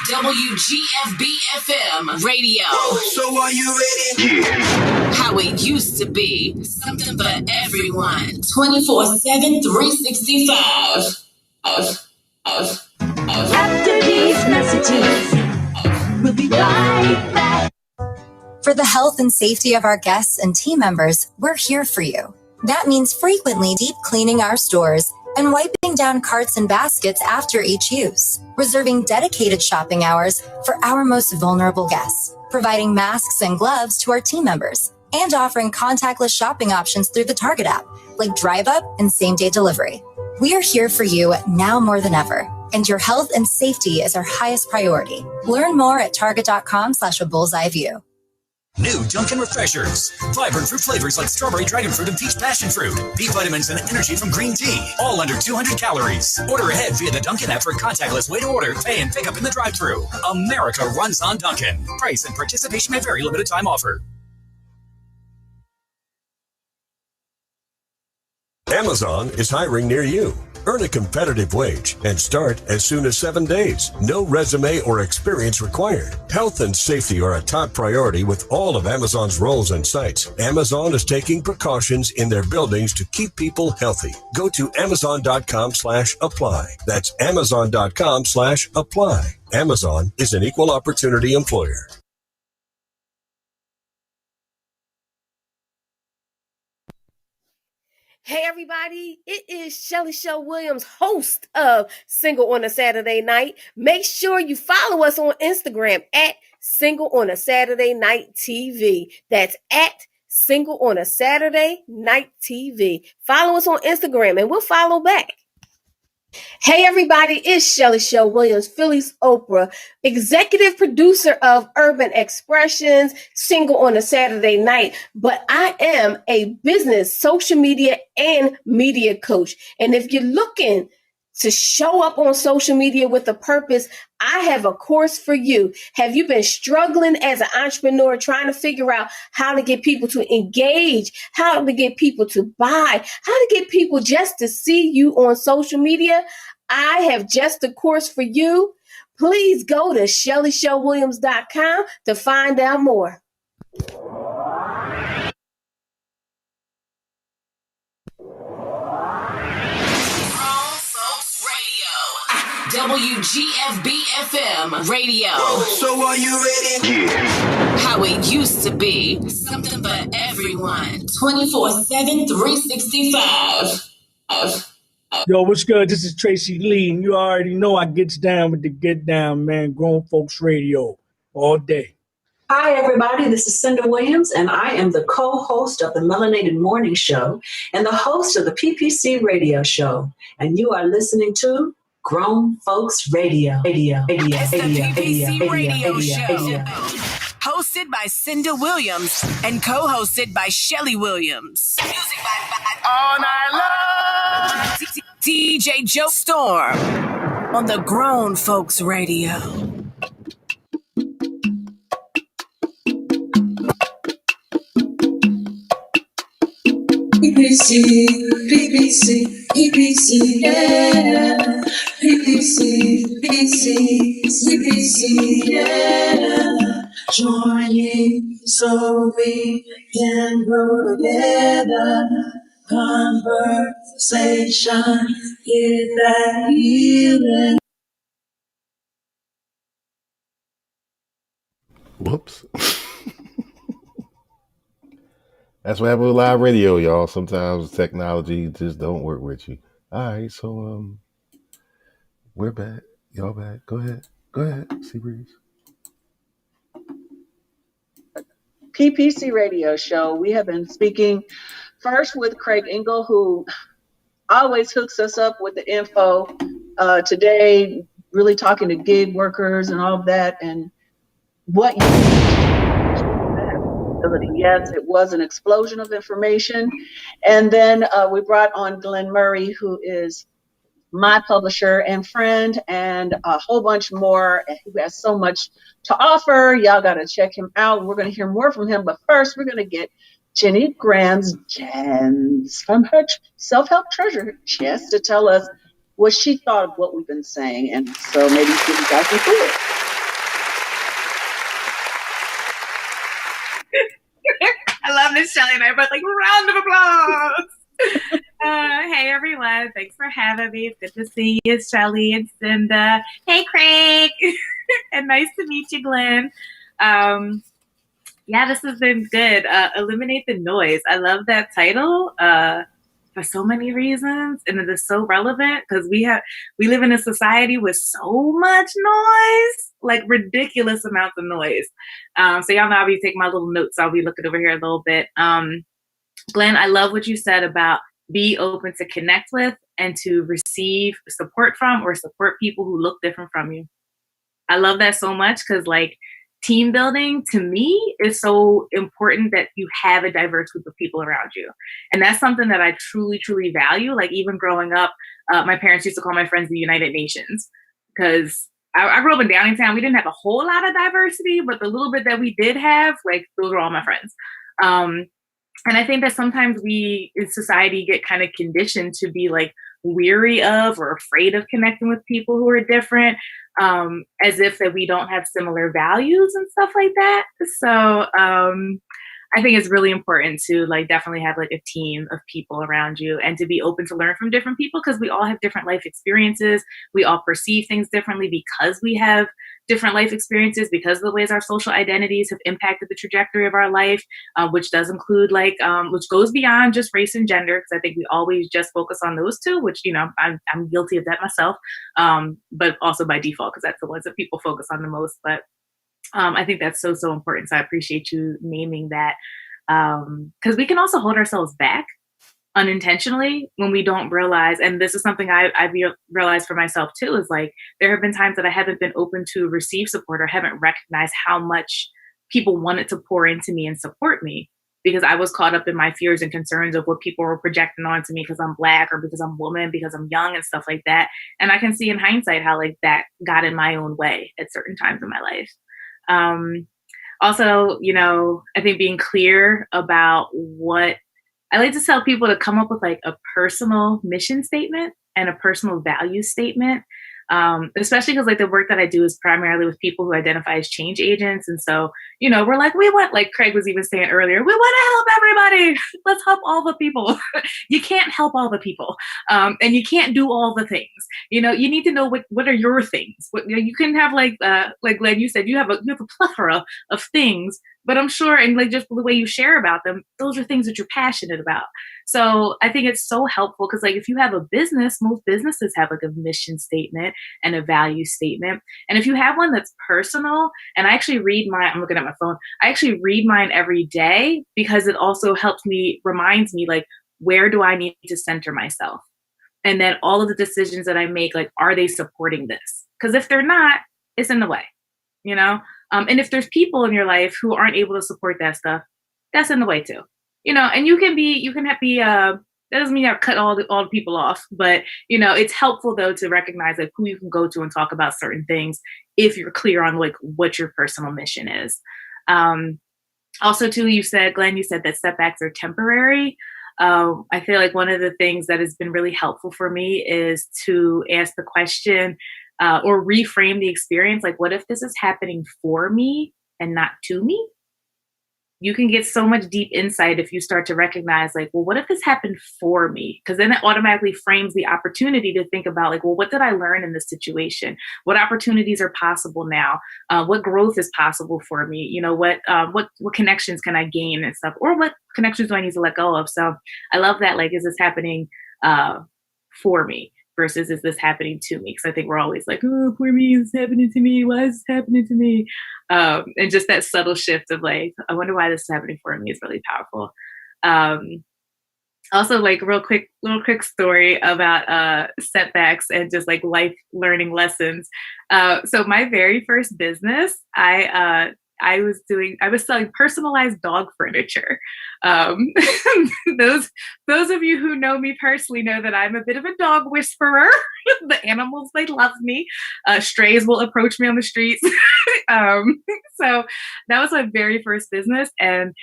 WGFB-FM Radio. So are you ready? Yeah. How it used to be. Something for everyone. 24/7, 365. After these messages, we'll be right back. For the health and safety of our guests and team members, we're here for you. That means frequently deep cleaning our stores and wiping down carts and baskets after each use, reserving dedicated shopping hours for our most vulnerable guests, providing masks and gloves to our team members, and offering contactless shopping options through the Target app, like Drive Up and same-day delivery. We are here for you now more than ever, and your health and safety is our highest priority. Learn more at target.com/a bullseye view. New Dunkin' Refreshers. Vibrant fruit flavors like strawberry, dragon fruit, and peach passion fruit. B vitamins and energy from green tea. All under 200 calories. Order ahead via the Dunkin' app for a contactless way to order, pay, and pick up in the drive-thru. America runs on Dunkin'. Price and participation may vary. Limited time offer. Amazon is hiring near you. Earn a competitive wage and start as soon as 7 days. No resume or experience required. Health and safety are a top priority with all of Amazon's roles and sites. Amazon is taking precautions in their buildings to keep people healthy. Go to amazon.com/apply. That's amazon.com/apply. Amazon is an equal opportunity employer. Hey everybody, it is Shelly Shell Williams, host of Single on a Saturday Night. Make sure you follow us on Instagram at Single on a Saturday Night TV. That's at Single on a Saturday Night TV. Follow us on Instagram and we'll follow back. Hey everybody, it's Shelly Shell Williams, Philly's Oprah, executive producer of Urban Expressions, Single on a Saturday Night, but I am a business, social media, and media coach. And if you're looking to show up on social media with a purpose, I have a course for you. Have you been struggling as an entrepreneur, trying to figure out how to get people to engage, how to get people to buy, how to get people just to see you on social media? I have just a course for you. Please go to ShellyShellWilliams.com to find out more. WGFB-FM radio. So are you ready? Yeah. How it used to be. Something for everyone. 24/7, 365. Yo, what's good? This is Tracy Lee, and you already know I gets down with the get down, man. Grown Folks Radio all day. Hi, everybody. This is Cinda Williams, and I am the co-host of the Melanated Morning Show and the host of the PPC Radio Show. And you are listening to Grown Folks Radio. It's the PPC Radio Show. Hosted by Cinda Williams and co-hosted by Shelly Williams. Music by All Night Long. DJ Joe Storm on the Grown Folks Radio. PPC, yeah. PPC, yeah. Joining so we can grow together. Conversation is that healing. Whoops. That's what happens with live radio, y'all. Sometimes technology just don't work with you. All right, so we're back. Y'all back. Go ahead. Seabreeze. PPC Radio Show. We have been speaking first with Craig Engel, who always hooks us up with the info. Today, really talking to gig workers and all of that, and what you Yes, it was an explosion of information. And then we brought on Glenn Murray, who is my publisher and friend, and a whole bunch more. Who has so much to offer. Y'all got to check him out. We're going to hear more from him. But first, we're going to get Jenny Graham's gems from her self-help treasure chest to tell us what she thought of what we've been saying. And so maybe you guys can do it. I love this, Shelly and I are both like, round of applause. Hey everyone, thanks for having me. It's good to see you, Shelly and Cinda. Hey Craig, and nice to meet you, Glenn. Yeah, this has been good. Eliminate the noise. I love that title for so many reasons, and it is so relevant because we live in a society with so much noise, like ridiculous amounts of noise. So y'all know I'll be taking my little notes. I'll be looking over here a little bit. Glenn, I love what you said about be open to connect with and to receive support from or support people who look different from you. I love that so much because like team building to me is so important that you have a diverse group of people around you. And that's something that I truly, truly value. Like even growing up, my parents used to call my friends the United Nations because I grew up in Downingtown. We didn't have a whole lot of diversity, but the little bit that we did have, like those were all my friends. And I think that sometimes we in society get kind of conditioned to be like weary of or afraid of connecting with people who are different, as if that we don't have similar values and stuff like that. So I think it's really important to like definitely have like a team of people around you and to be open to learn from different people because we all have different life experiences. We all perceive things differently because we have different life experiences, because of the ways our social identities have impacted the trajectory of our life, which does include like, which goes beyond just race and gender. Because I think we always just focus on those two, which, you know, I'm guilty of that myself, but also by default, because that's the ones that people focus on the most. But I think that's so, so important. So I appreciate you naming that, because we can also hold ourselves back unintentionally when we don't realize, and this is something I've realized for myself too, is like, there have been times that I haven't been open to receive support or haven't recognized how much people wanted to pour into me and support me because I was caught up in my fears and concerns of what people were projecting onto me because I'm Black or because I'm a woman, because I'm young and stuff like that. And I can see in hindsight how like that got in my own way at certain times in my life. Also, you know, I think being clear about what I like to tell people to come up with like a personal mission statement and a personal value statement, especially because like the work that I do is primarily with people who identify as change agents. And so, you know, we're like, we want, like Craig was even saying earlier, we want to help everybody. Let's help all the people. You can't help all the people. And you can't do all the things. You know, you need to know what are your things. What, you know, you can have like Glenn, you said, you have a plethora of things, but I'm sure, and like just the way you share about them, those are things that you're passionate about. So I think it's so helpful because like if you have a business, most businesses have like a mission statement and a value statement. And if you have one that's personal, and I actually read mine, I'm looking at my phone, I actually read mine every day because it also reminds me like, where do I need to center myself? And then all of the decisions that I make, like, are they supporting this? Because if they're not, it's in the way, you know? And if there's people in your life who aren't able to support that stuff, that's in the way too, you know. And that doesn't mean you have to cut all the people off, but you know, it's helpful though to recognize like who you can go to and talk about certain things if you're clear on like what your personal mission is. Also, too, Glenn, you said that setbacks are temporary. I feel like one of the things that has been really helpful for me is to ask the question or reframe the experience. Like, what if this is happening for me and not to me? You can get so much deep insight if you start to recognize like, well, what if this happened for me? Because then it automatically frames the opportunity to think about like, well, what did I learn in this situation? What opportunities are possible now? What growth is possible for me? You know, what connections can I gain and stuff? Or what connections do I need to let go of? So I love that. Like, is this happening for me? Versus is this happening to me? Because I think we're always like, oh, poor me, it's happening to me. Why is this happening to me? And just that subtle shift of like, I wonder why this is happening for me is really powerful. Also, like little quick story about setbacks and just like life learning lessons. So my very first business, I was selling personalized dog furniture. Those of you who know me personally know that I'm a bit of a dog whisperer. The animals, they love me. Strays will approach me on the streets. So that was my very first business, and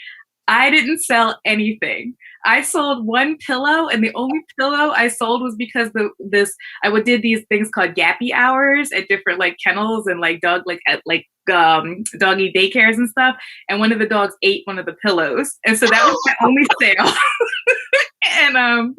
I didn't sell anything. I sold one pillow, and the only pillow I sold was because I did these things called gappy hours at different like kennels and like doggy daycares and stuff. And one of the dogs ate one of the pillows, and so that was my only sale. And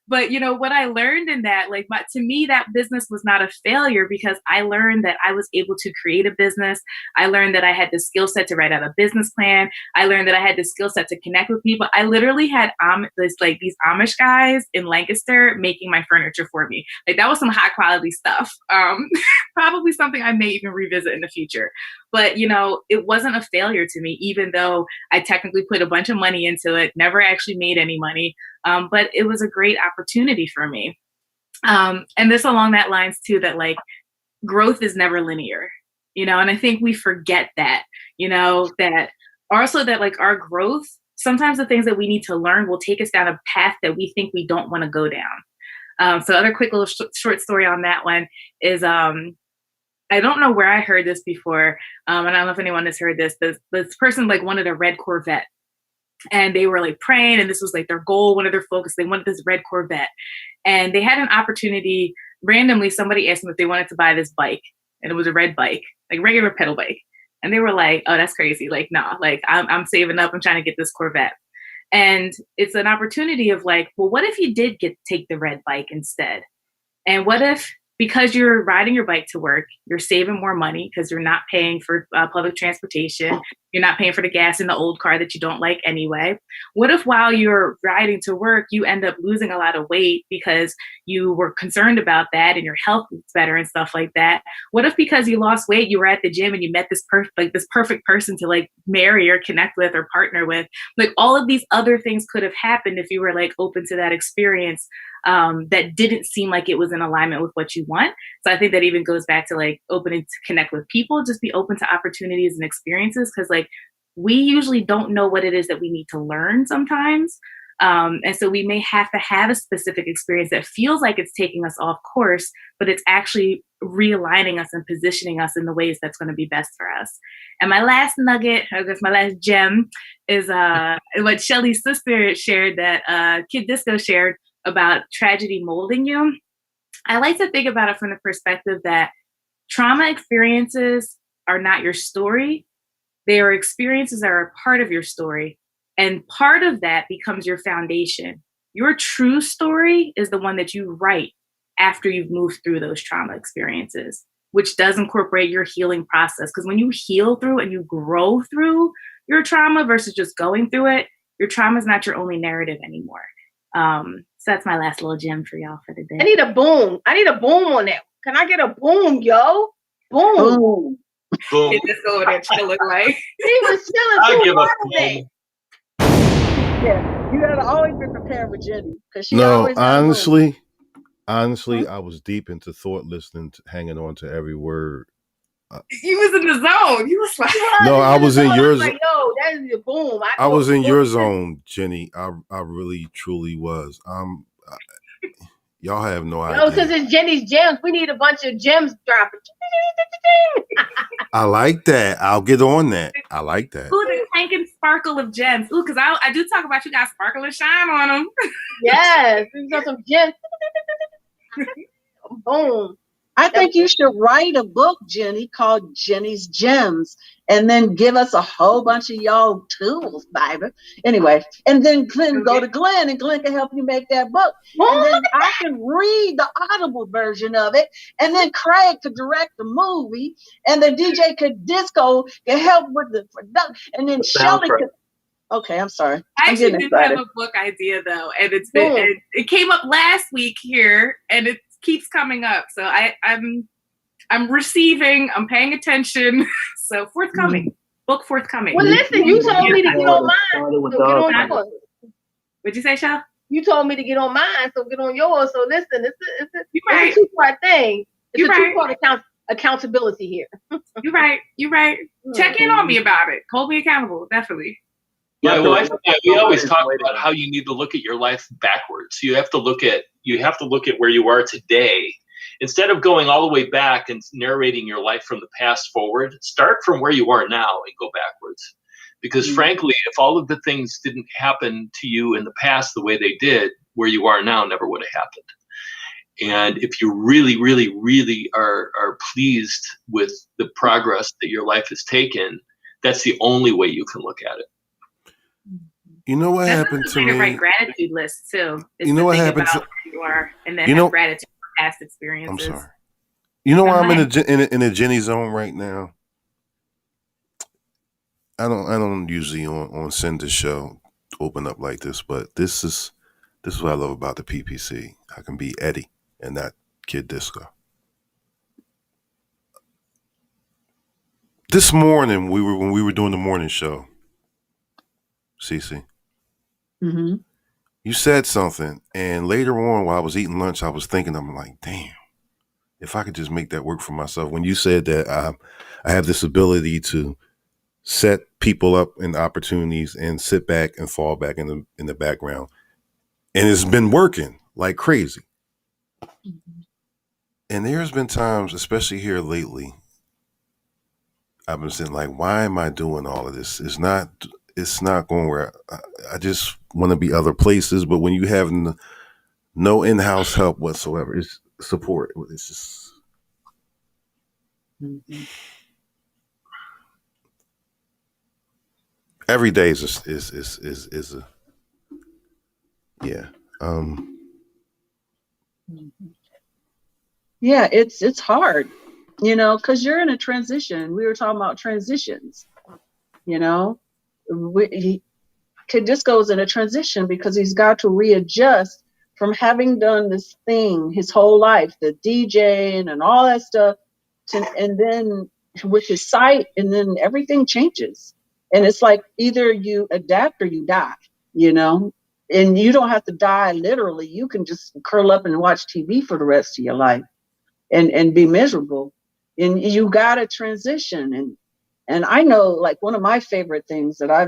but you know what I learned in that, like, to me, that business was not a failure because I learned that I was able to create a business. I learned that I had the skill set to write out a business plan. I learned that I had the skill set to connect with people. I literally had these Amish guys in Lancaster making my furniture for me. Like, that was some high quality stuff. Probably something I may even revisit in the future. But, you know, it wasn't a failure to me, even though I technically put a bunch of money into it, never actually made any money. But it was a great opportunity for me. And this along that lines too, that like growth is never linear. And I think we forget that, that also that like our growth, sometimes the things that we need to learn will take us down a path that we think we don't want to go down. So other quick little short story on that one is, I don't know where I heard this before. And I don't know if anyone has heard this. This person like wanted a red Corvette. And they were like praying, and this was like their goal, one of their focus. They wanted this red Corvette. And they had an opportunity, randomly, somebody asked them if they wanted to buy this bike. And it was a red bike, like regular pedal bike. And they were like, oh, that's crazy. Like, nah, like I'm saving up. I'm trying to get this Corvette. And it's an opportunity of like, well, what if you did take the red bike instead? And what if, because you're riding your bike to work, you're saving more money because you're not paying for public transportation. You're not paying for the gas in the old car that you don't like anyway. What if while you're riding to work, you end up losing a lot of weight because you were concerned about that and your health is better and stuff like that? What if because you lost weight, you were at the gym and you met this perfect person to like marry or connect with or partner with? Like all of these other things could have happened if you were like open to that experience. That didn't seem like it was in alignment with what you want. So I think that even goes back to like opening to connect with people, just be open to opportunities and experiences. Cause like we usually don't know what it is that we need to learn sometimes. And so we may have to have a specific experience that feels like it's taking us off course, but it's actually realigning us and positioning us in the ways that's going to be best for us. And my last nugget, I guess my last gem is what Shelly's sister shared that Kid Disco shared about tragedy molding you. I like to think about it from the perspective that trauma experiences are not your story. They are experiences that are a part of your story. And part of that becomes your foundation. Your true story is the one that you write after you've moved through those trauma experiences, which does incorporate your healing process. Because when you heal through and you grow through your trauma versus just going through it, your trauma is not your only narrative anymore. So that's my last little gem for y'all for the day. I need a boom. On that. Can I get a boom, yo? Boom. Boom. Get this over there chilling like. He was chilling. I'll give a boom. Yeah, you gotta always be prepared with Jenny because she No, always honestly, I was deep into thought, listening, hanging on to every word. You was in the zone. You was like, no, I was in your zone. Like, yo, that is your boom. I was in your zone, Jenny. I really, truly was. Y'all have no idea. No, because it's Jenny's gems. We need a bunch of gems dropping. I like that. I'll get on that. I like that. Ooh, the tanking sparkle of gems. Ooh, because I do talk about you got sparkle and shine on them. Yes, we got some gems. Boom. I think you should write a book, Jenny, called Jenny's Gems, and then give us a whole bunch of y'all tools, baby. Anyway, and then Glenn, go to Glenn, and Glenn can help you make that book. And then I can read the Audible version of it, and then Craig could direct the movie, and then DJ Kid Disco can help with the production, and then Shelly could. Okay, I'm sorry. I actually do have a book idea though, and it came up last week here, and it keeps coming up. So I'm receiving, I'm paying attention. So forthcoming. Book forthcoming. Well, listen, you told me to get on mine. So get on yours. What'd you say, Shel? You told me to get on mine, so get on yours. So listen, it's right. a two-part thing. It's You're a two-part accountability here. You're right. Check in on me about it. Hold me accountable, definitely. My wife and I, we always talk about how you need to look at your life backwards. You have to look at where you are today. Instead of going all the way back and narrating your life from the past forward, start from where you are now and go backwards. Because frankly, if all of the things didn't happen to you in the past the way they did, where you are now never would have happened. And if you really, really, really are pleased with the progress that your life has taken, that's the only way you can look at it. You know what happened to me? Write gratitude lists too. You know what happened to you are, and then have gratitude for past experiences. I'm sorry. You know why I'm in a Jenny zone right now? I don't usually on Cinder's show open up like this, but this is what I love about the PPC. I can be Eddie and not Kid Disco. This morning when we were doing the morning show, Cece. Mm-hmm. You said something, and later on while I was eating lunch, I was thinking, I'm like, damn, if I could just make that work for myself. When you said that I have this ability to set people up in opportunities and sit back and fall back in the background, and it's been working like crazy. And there's been times, especially here lately, I've been saying, like, why am I doing all of this? It's not going where I just want to be other places. But when you have no in-house help whatsoever, it's support. It's just every day is a yeah. Yeah, it's hard, because you're in a transition. We were talking about transitions, Kid Disco's in a transition because he's got to readjust from having done this thing his whole life, the DJing and all that stuff, and then with his site, and then everything changes. And it's like either you adapt or you die, and you don't have to die literally. You can just curl up and watch TV for the rest of your life and be miserable. And you got to transition. And I know, like, one of my favorite things that I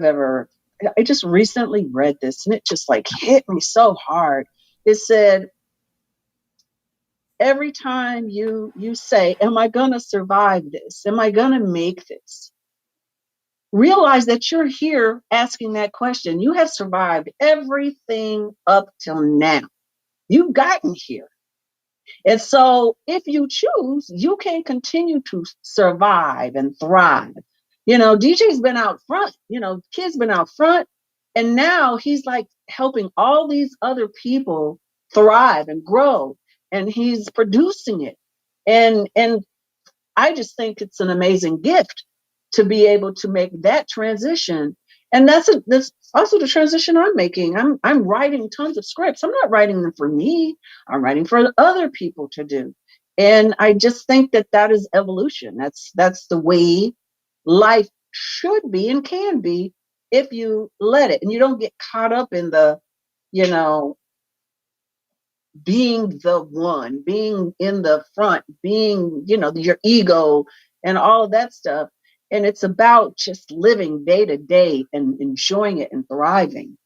just recently read this, and it just like hit me so hard. It said, every time you say, am I going to survive this? Am I going to make this? Realize that you're here asking that question. You have survived everything up till now. You've gotten here. And so if you choose, you can continue to survive and thrive. DJ's been out front, Kid's been out front, and now he's like helping all these other people thrive and grow, and he's producing it. And I just think it's an amazing gift to be able to make that transition. And that's also the transition I'm making. I'm writing tons of scripts. I'm not writing them for me. I'm writing for other people to do. And I just think that is evolution. That's the way life should be and can be if you let it. And you don't get caught up in the, being the one, being in the front, being, your ego and all of that stuff. And it's about just living day to day and enjoying it and thriving.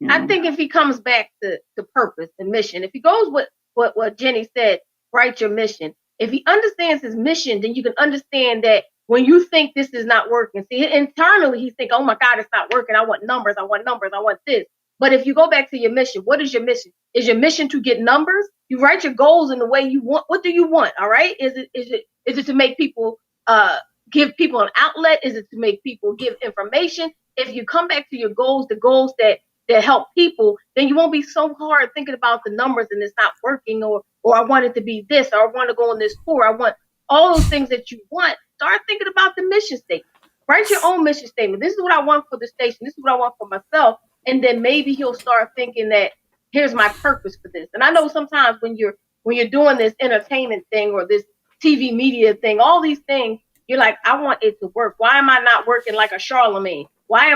I think if he comes back to purpose and mission, if he goes with what Jenny said, write your mission. If he understands his mission, then you can understand that when you think this is not working, see, internally he's thinking, oh my God, it's not working. I want numbers. I want this. But if you go back to your mission, what is your mission? Is your mission to get numbers? You write your goals in the way you want. What do you want? All right. Is it to make people, give people an outlet? Is it to make people give information? If you come back to your goals, the goals that help people, then you won't be so hard thinking about the numbers and it's not working, or I want it to be this, or I want to go on this tour. I want all those things that you want. Start thinking about the mission statement. Write your own mission statement. This is what I want for the station. This is what I want for myself. And then maybe he'll start thinking that here's my purpose for this. And I know sometimes when you're doing this entertainment thing or this TV media thing, all these things, you're like, I want it to work. Why am I not working like a Charlemagne? Why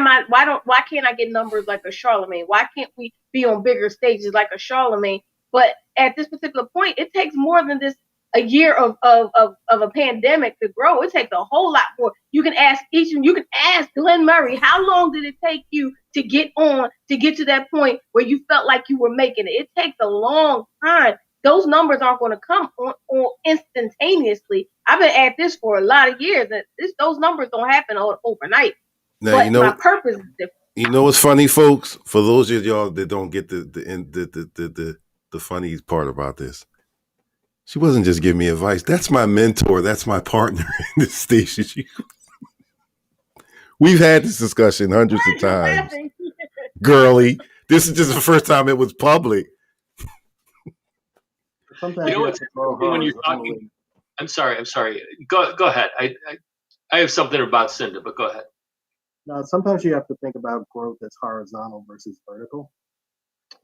can't I get numbers like a Charlemagne? Why can't we be on bigger stages like a Charlemagne? But at this particular point, it takes more than this, a year of a pandemic to grow. It takes a whole lot more. You can ask Glenn Murray, how long did it take you to get to that point where you felt like you were making it? It takes a long time. Those numbers aren't going to come on instantaneously. I've been at this for a lot of years, and those numbers don't happen overnight. Now, but my purpose is different. You know what's funny, folks? For those of y'all that don't get the funny part about this, she wasn't just giving me advice. That's my mentor. That's my partner in this station. We've had this discussion hundreds of times. Girly, this is just the first time it was public. Sometimes when you're talking, I'm sorry. Go ahead. I have something about Cinda, but go ahead. Now, sometimes you have to think about growth that's horizontal versus vertical.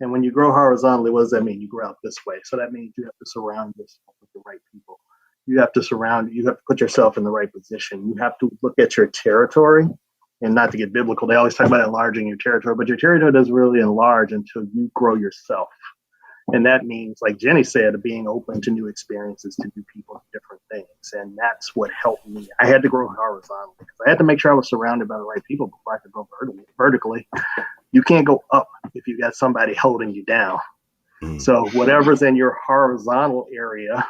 And when you grow horizontally, what does that mean? You grow out this way. So that means you have to surround yourself with the right people. You have to put yourself in the right position. You have to look at your territory, and not to get biblical, they always talk about enlarging your territory, but your territory doesn't really enlarge until you grow yourself. And that means, like Jenny said, being open to new experiences, to new people, different things. And that's what helped me. I had to grow horizontally because I had to make sure I was surrounded by the right people before I could go vertically. You can't go up if you got somebody holding you down. So whatever's in your horizontal area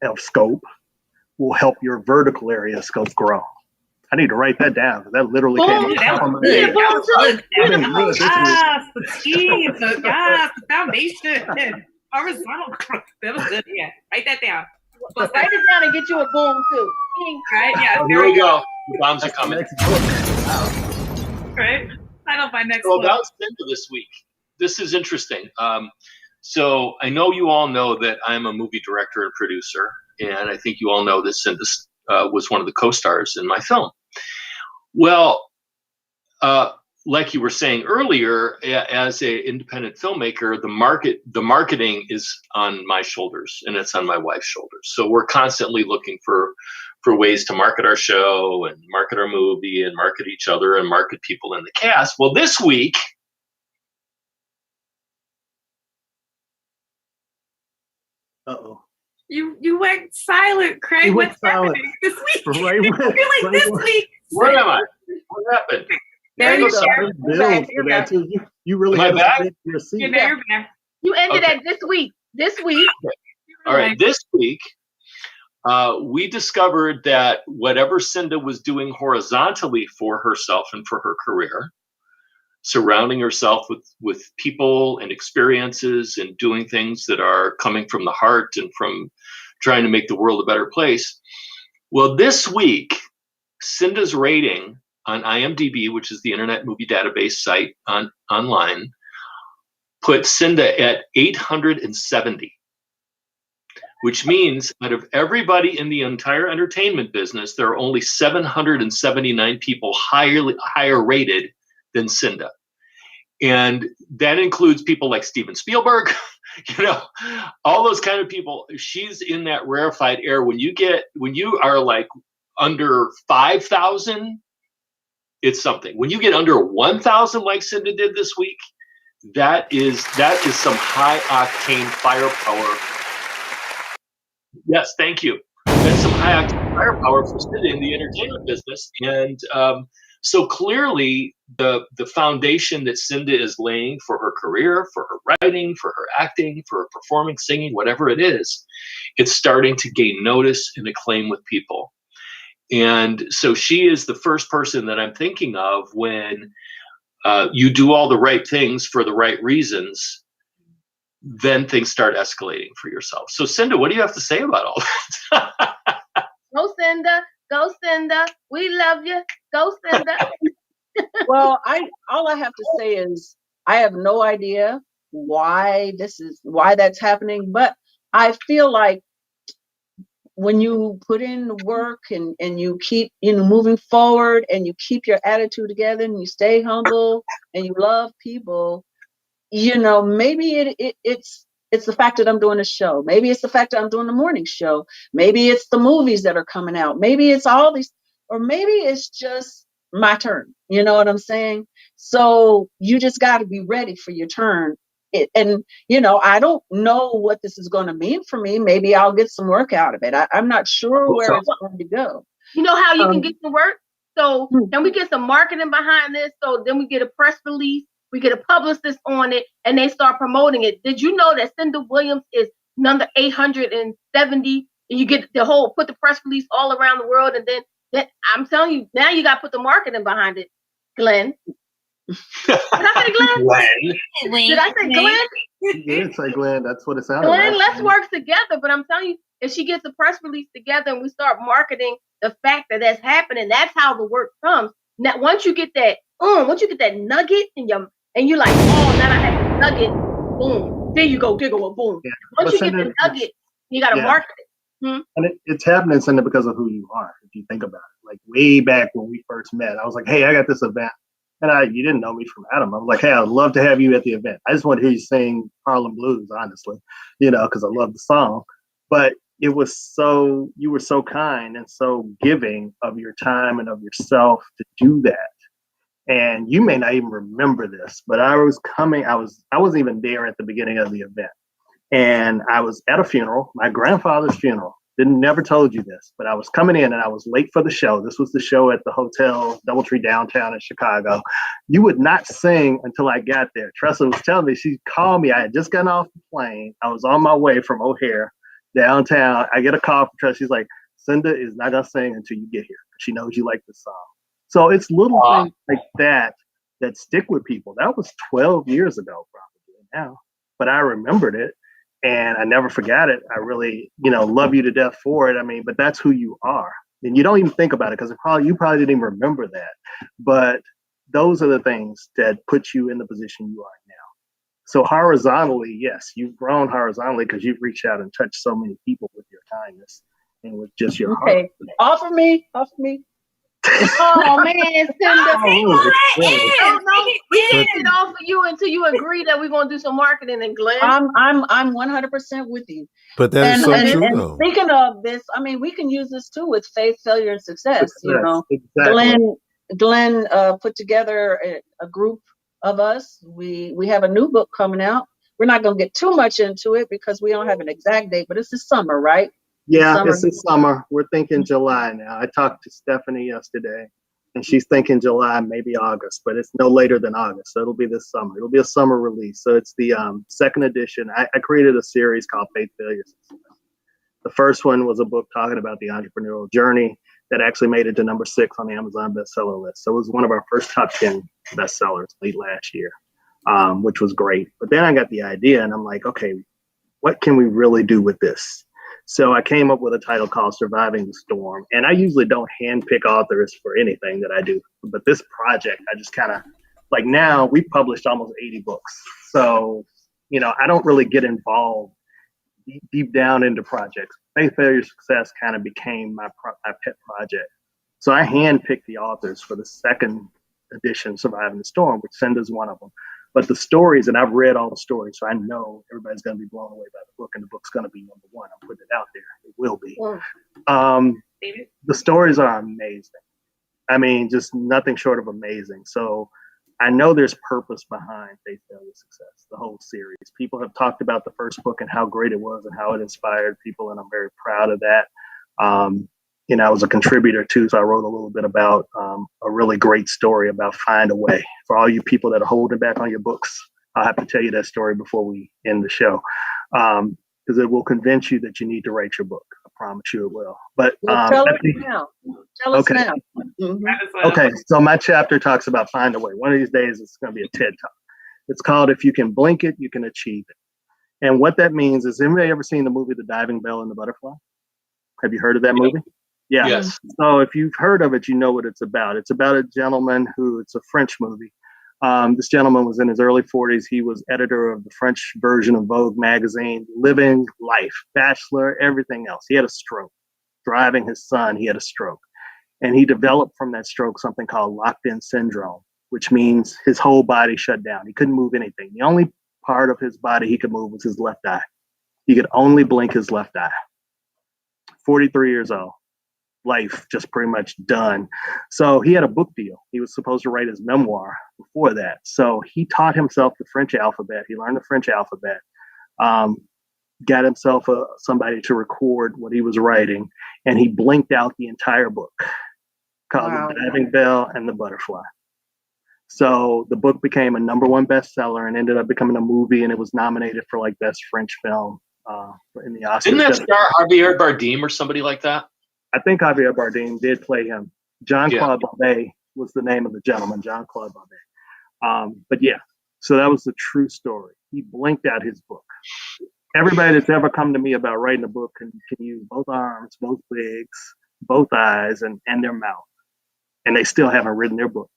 of scope will help your vertical area of scope grow. I need to write that down because that literally came on my head. The foundation. Horizontal. That was good. Yeah, write that down. Write it down and get you a boom too. Right? Yeah. Here we go. The bombs are coming. Right? Title by next So book. about Cinda this week. This is interesting. So I know you all know that I'm a movie director and producer, and I think you all know that Cinda was one of the co-stars in my film. Well, like you were saying earlier, as an independent filmmaker, the marketing is on my shoulders and it's on my wife's shoulders. So we're constantly looking for ways to market our show and market our movie and market each other and market people in the cast. Well, this week, You went silent, Craig. What's happening this week? Right. This week. Where am I? What happened? There you go. You really Am I back? Your seat. You're back. You ended at this week. This week. All right. This week, we discovered that whatever Cinda was doing horizontally for herself and for her career, surrounding herself with people and experiences and doing things that are coming from the heart and from trying to make the world a better place. Well, this week, Cinda's rating on IMDb, which is the Internet Movie Database site online, put Cinda at 870, which means out of everybody in the entire entertainment business, there are only 779 people higher rated than Cinda. And that includes people like Steven Spielberg, all those kind of people. She's in that rarefied air. When you are like under 5,000, it's something. When you get under 1,000 like Cinda did this week, that is some high octane firepower. Yes, thank you. That's some high octane firepower for Cinda in the entertainment business. And so clearly the foundation that Cinda is laying for her career, for her writing, for her acting, for her performing, singing, whatever it is, it's starting to gain notice and acclaim with people. And so she is the first person that I'm thinking of when you do all the right things for the right reasons, then things start escalating for yourself. So Cinda, what do you have to say about all that? Go Cinda, go Cinda. We love you. Go Cinda. Well, all I have to say is I have no idea why that's happening, but I feel like when you put in the work and you keep moving forward and you keep your attitude together and you stay humble and you love people, maybe it's the fact that I'm doing a show. Maybe it's the fact that I'm doing the morning show. Maybe it's the movies that are coming out. Maybe it's all these, or maybe it's just my turn. You know what I'm saying? So you just got to be ready for your turn. I don't know what this is going to mean for me. Maybe I'll get some work out of it. I'm not sure where it's going to go. You know how you can get some work? So then we get some marketing behind this. So then we get a press release. We get a publicist on it and they start promoting it. Did you know that Cinda Williams is number 870? And you get put the press release all around the world. And then I'm telling you, now you got to put the marketing behind it, Glenn. Did I say Glenn? Glenn. Did I say Glenn? You did say Glenn. That's what it sounded Glenn, like. let's work together. But I'm telling you, if she gets a press release together and we start marketing the fact that that's happening, that's how the work comes. Now, once you get that nugget and you're like, oh, now I have the nugget, boom. There you go, giggle, boom. Yeah. Once you get the nugget, you got to market it. And it's happening, Cinda, because of who you are, if you think about it. Like way back when we first met, I was like, hey, I got this event. And you didn't know me from Adam. I was like, hey, I'd love to have you at the event. I just want to hear you sing Harlem Blues, honestly, because I love the song. But you were so kind and so giving of your time and of yourself to do that. And you may not even remember this, but I wasn't even there at the beginning of the event. And I was at a funeral, my grandfather's funeral. Never told you this, but I was coming in and I was late for the show. This was the show at the hotel Doubletree downtown in Chicago. You would not sing until I got there. Tressa was telling me, she called me. I had just gotten off the plane. I was on my way from O'Hare downtown. I get a call from Tressa. She's like, Cinda is not going to sing until you get here. She knows you like the song. So it's little things like that stick with people. That was 12 years ago, probably now, but I remembered it. And I never forgot it. I really, love you to death for it. I mean, but that's who you are. And you don't even think about it because you probably didn't even remember that. But those are the things that put you in the position you are now. So horizontally, yes, you've grown horizontally because you've reached out and touched so many people with your kindness and with just your heart. Offer me. Oh man, Cinda. We didn't offer you until you agree that we're gonna do some marketing. And Glenn, I'm 100% with you. But that is so true, and though. Speaking of this, I mean, we can use this too with faith, failure, and success. Exactly. Glenn put together a group of us. We have a new book coming out. We're not gonna get too much into it because we don't have an exact date, but it's the summer, right? Yeah, it's the summer. We're thinking July now. I talked to Stephanie yesterday, and she's thinking July, maybe August, but it's no later than August. So it'll be this summer. It'll be a summer release. So it's the second edition. I created a series called Faith, Failure, Success. The first one was a book talking about the entrepreneurial journey that actually made it to number 6 on the Amazon bestseller list. So it was one of our first top 10 bestsellers late last year, which was great. But then I got the idea, and I'm like, okay, what can we really do with this? So I came up with a title called Surviving the Storm. And I usually don't handpick authors for anything that I do. But this project, I just kind of, like now, we've published almost 80 books. So, I don't really get involved deep down into projects. Faith, Failure, Success kind of became my pet project. So I handpicked the authors for the second edition, Surviving the Storm, which Cinda's one of them. But the stories, and I've read all the stories, so I know everybody's going to be blown away by the book, and the book's going to be number 1. I'm putting it out there. It will be. The stories are amazing. I mean, just nothing short of amazing. So I know there's purpose behind Faith, Failure, Success, the whole series. People have talked about the first book and how great it was and how it inspired people, and I'm very proud of that. I was a contributor too, so I wrote a little bit about a really great story about Find a Way. For all you people that are holding back on your books, I'll have to tell you that story before we end the show, because it will convince you that you need to write your book. I promise you it will. But tell us now. Tell us now. Mm-hmm. Okay, so my chapter talks about Find a Way. One of these days, it's going to be a TED Talk. It's called If You Can Blink It, You Can Achieve It. And what that means is, anybody ever seen the movie The Diving Bell and the Butterfly? Have you heard of that movie? Yeah. Yes. So if you've heard of it, you know what it's about. It's about a gentleman it's a French movie. This gentleman was in his early 40s. He was editor of the French version of Vogue magazine, living life, bachelor, everything else. He had a stroke. Driving his son, he had a stroke. And he developed from that stroke something called locked-in syndrome, which means his whole body shut down. He couldn't move anything. The only part of his body he could move was his left eye. He could only blink his left eye. 43 years old. Life just pretty much done. So he had a book deal. He was supposed to write his memoir before that. So he taught himself the French alphabet. He learned the French alphabet, got himself somebody to record what he was writing, and he blinked out the entire book called The Diving Bell and the Butterfly. So the book became a #1 bestseller and ended up becoming a movie, and it was nominated for like best French film in the Oscars. Didn't that star Javier Bardem or somebody like that? I think Javier Bardem did play him. Jean-Claude Baudet was the name of the gentleman, Jean-Claude Baudet. But yeah, so that was the true story. He blinked out his book. Everybody that's ever come to me about writing a book can use both arms, both legs, both eyes, and their mouth. And they still haven't written their book.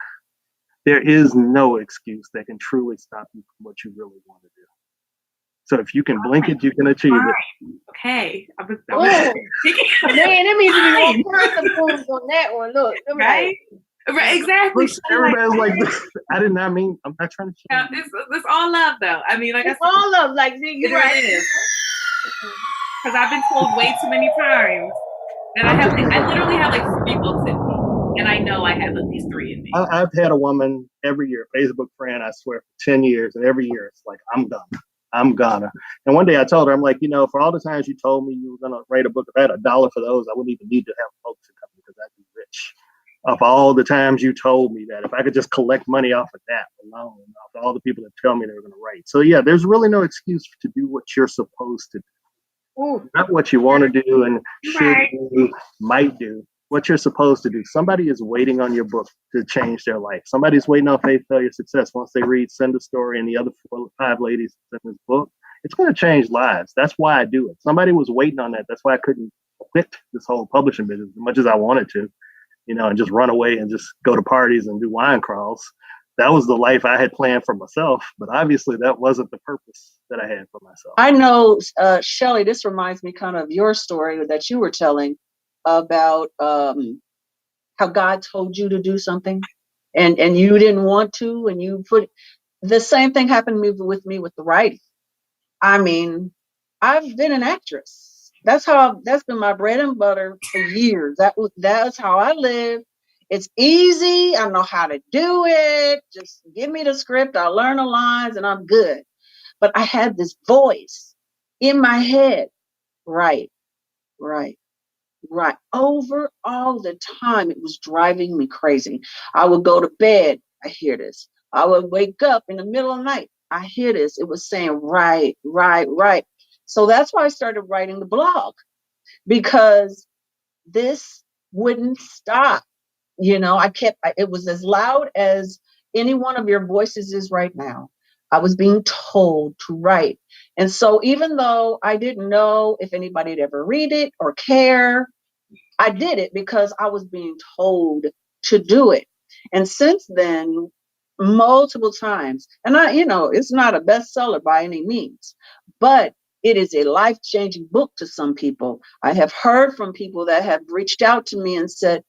There is no excuse that can truly stop you from what you really want to do. So if you can blink it, you can achieve it. Okay. Man, that means you more person on that one. Look, right? Right, exactly. Everybody's like, I did not mean, I'm not trying to change. It's all love, though. I mean, like it's all love. Like, you're right. Because I've been told way too many times that I literally have like 3 books in me. And I know I have at least 3 in me. I've had a woman every year, Facebook friend, I swear, for 10 years. And every year it's like, I'm gonna. And one day I told her, I'm like, for all the times you told me you were going to write a book, if I had $1 for those, I wouldn't even need to have a publishing company because I'd be rich. Of all the times you told me that, if I could just collect money off of that alone, off all the people that tell me they were going to write. So yeah, there's really no excuse to do what you're supposed to do. Ooh. Not what you want to do and should do, might do. What you're supposed to do. Somebody is waiting on your book to change their life. Somebody's waiting on Faith, Failure, Success. Once they read Send a Story and the other 4 or 5 ladies in this book, it's going to change lives. That's why I do it. Somebody was waiting on that. That's why I couldn't quit this whole publishing business as much as I wanted to, and just run away and just go to parties and do wine crawls. That was the life I had planned for myself, but obviously that wasn't the purpose that I had for myself. I know, Shelley, this reminds me kind of your story that you were telling about how God told you to do something and you didn't want to, and you put the same thing happened with me with the writing. I mean, I've been an actress. That's been my bread and butter for years. That's how I live. It's easy. I know how to do it. Just give me the script. I'll learn the lines and I'm good. But I had this voice in my head. Right. Over all the time, it was driving me crazy. I would go to bed. I hear this. I would wake up in the middle of the night. I hear this. It was saying, right. So that's why I started writing the blog, because this wouldn't stop. It was as loud as any one of your voices is right now. I was being told to write. And so even though I didn't know if anybody'd ever read it or care, I did it because I was being told to do it. And since then, multiple times, and it's not a bestseller by any means, but it is a life-changing book to some people. I have heard from people that have reached out to me and said,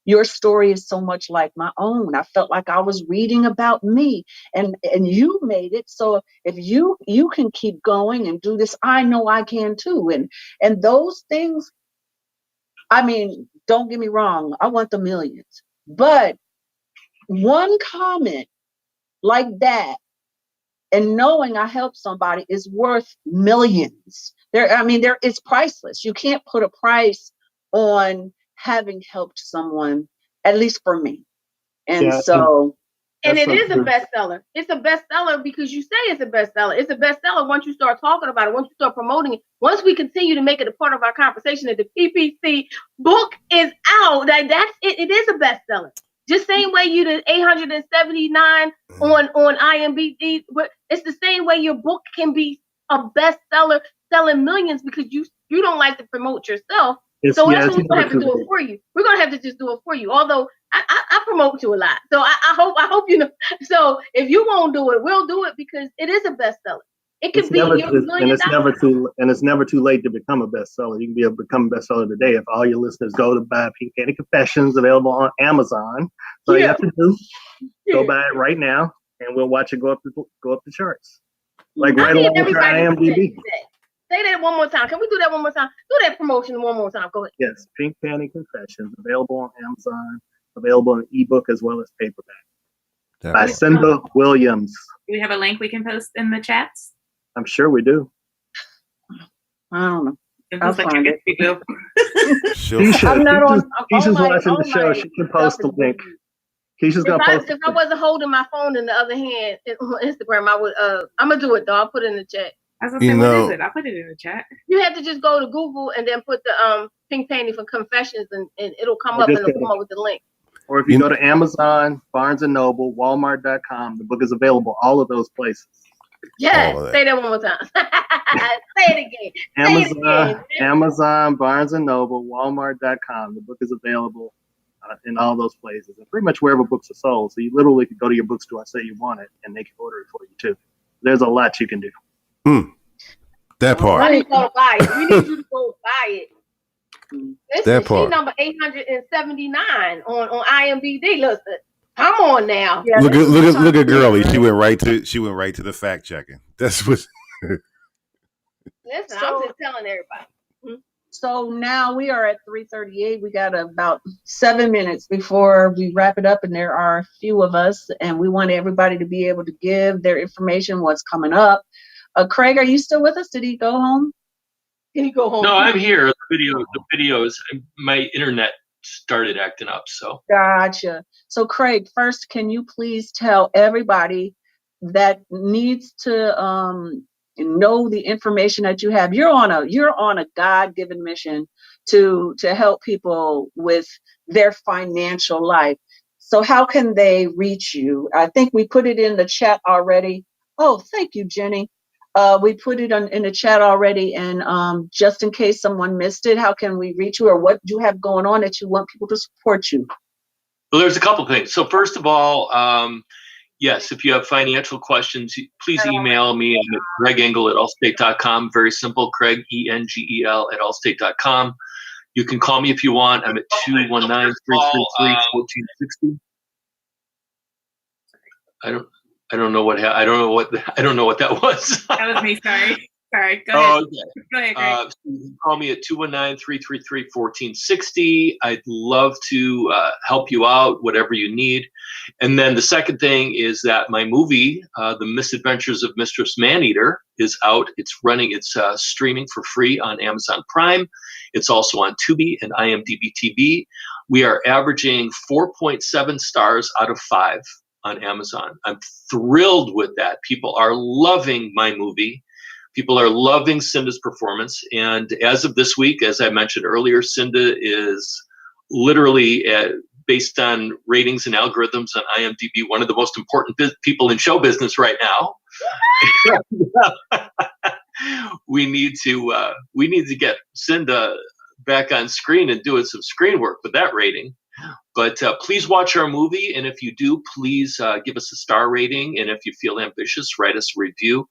your story is so much like my own. I felt like I was reading about me, and you made it. So if you can keep going and do this, I know I can too. And those things, I mean, don't get me wrong, I want the millions. But one comment like that and knowing I helped somebody is worth millions. It's priceless. You can't put a price on having helped someone, at least for me. And and it is a bestseller. It's a bestseller because you say it's a bestseller. It's a bestseller once you start talking about it, once you start promoting it, once we continue to make it a part of our conversation that the PPC book is out. That's it. It is a bestseller. Just same way you did 879 on IMDb. It's the same way your book can be a bestseller, selling millions, because you don't like to promote yourself. That's what we're going to have to do it for you. We're going to have to just do it for you. Although I promote you a lot. So I hope you know. So if you won't do it, we'll do it because it is a bestseller. It could be your $1 million. And it's never too late to become a bestseller. You can become a bestseller today if all your listeners go to buy Pink Candy Confessions, available on Amazon. So you have to do, go buy it right now, and we'll watch it go up the charts. Like right along with your IMDb. Say that one more time. Can we do that one more time? Do that promotion one more time. Go ahead. Yes, Pink Candy Confessions, available on Amazon, available in ebook as well as paperback. By Cinda Williams. Do we have a link we can post in the chats? I'm sure we do. I don't know. I'll find it. I'm not on. Keisha's watching the show. She can post the link. Keisha's gonna post. If I wasn't holding my phone in the other hand on Instagram, I would. I'm gonna do it though. I'll put it in the chat. I was gonna say, what is it? I'll put it in the chat. You have to just go to Google and then put the Pink Candy for Confessions, and it'll come up and it'll come up with the link. Or if you go to Amazon, Barnes & Noble, Walmart.com, the book is available all of those places. Yeah, say that one more time. Say it again. Amazon, Barnes & Noble, Walmart.com. The book is available in all those places, and pretty much wherever books are sold. So you literally can go to your bookstore and say you want it, and they can order it for you too. There's a lot you can do. That part. I need to go buy it. We need you to go buy it. Listen, she's number 879 on IMDb. Listen, come on now. Yeah, look at Girlie. She went right to the fact checking. That's what. Listen, I'm just telling everybody. So now we are at 3:38. We got about 7 minutes before we wrap it up, and there are a few of us, and we want everybody to be able to give their information, what's coming up. Craig, are you still with us? Did he go home? Did he go home? No, I'm here. The video is, my internet started acting up, so. Gotcha. So Craig, first, can you please tell everybody that needs to know the information that you have? You're on a God-given mission to help people with their financial life. So how can they reach you? I think we put it in the chat already. Oh, thank you, Jenny. We put it in the chat already, and just in case someone missed it, how can we reach you, or what do you have going on that you want people to support you? Well, there's a couple things. So first of all, yes, if you have financial questions, please email me at craigengel@allstate.com. Very simple, Craig, ENGEL @allstate.com. You can call me if you want. I'm at 219-333-1460. I don't know what that was. That was me. Sorry. Sorry. Go Oh, ahead. okay. Go ahead, Greg. So you can call me at 219-333-1460. I'd love to help you out, whatever you need. And then the second thing is that my movie, The Misadventures of Mistress Maneater, is out. It's streaming for free on Amazon Prime. It's also on Tubi and IMDb TV. We are averaging 4.7 stars out of 5 on Amazon. I'm thrilled with that. People are loving my movie. People are loving Cinda's performance. And as of this week, as I mentioned earlier, Cinda is literally, based on ratings and algorithms on IMDb, one of the most important people in show business right now. We need to get Cinda back on screen and doing some screen work with that rating. But please watch our movie, and if you do, please give us a star rating. And if you feel ambitious, write us a review.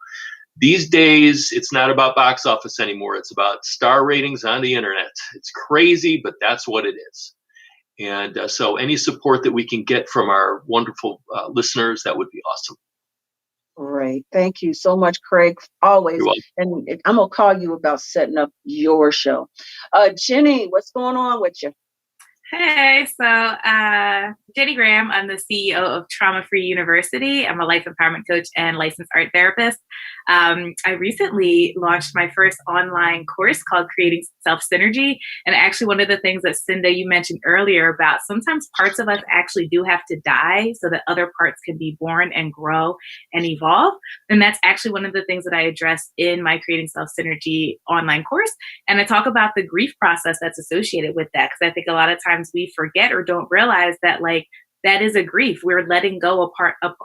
These days, it's not about box office anymore. It's about star ratings on the internet. It's crazy, but that's what it is. And so any support that we can get from our wonderful listeners, that would be awesome. Great. Thank you so much, Craig, always. And I'm going to call you about setting up your show. Jenny, what's going on with you? Hey, so Jenny Graham, I'm the CEO of Trauma Free University. I'm a life empowerment coach and licensed art therapist. I recently launched my first online course called Creating Self-Synergy. And actually one of the things that Cinda, you mentioned earlier about sometimes parts of us actually do have to die so that other parts can be born and grow and evolve. And that's actually one of the things that I address in my Creating Self-Synergy online course. And I talk about the grief process that's associated with that, because I think a lot of times we forget or don't realize that that is a grief. We're letting go of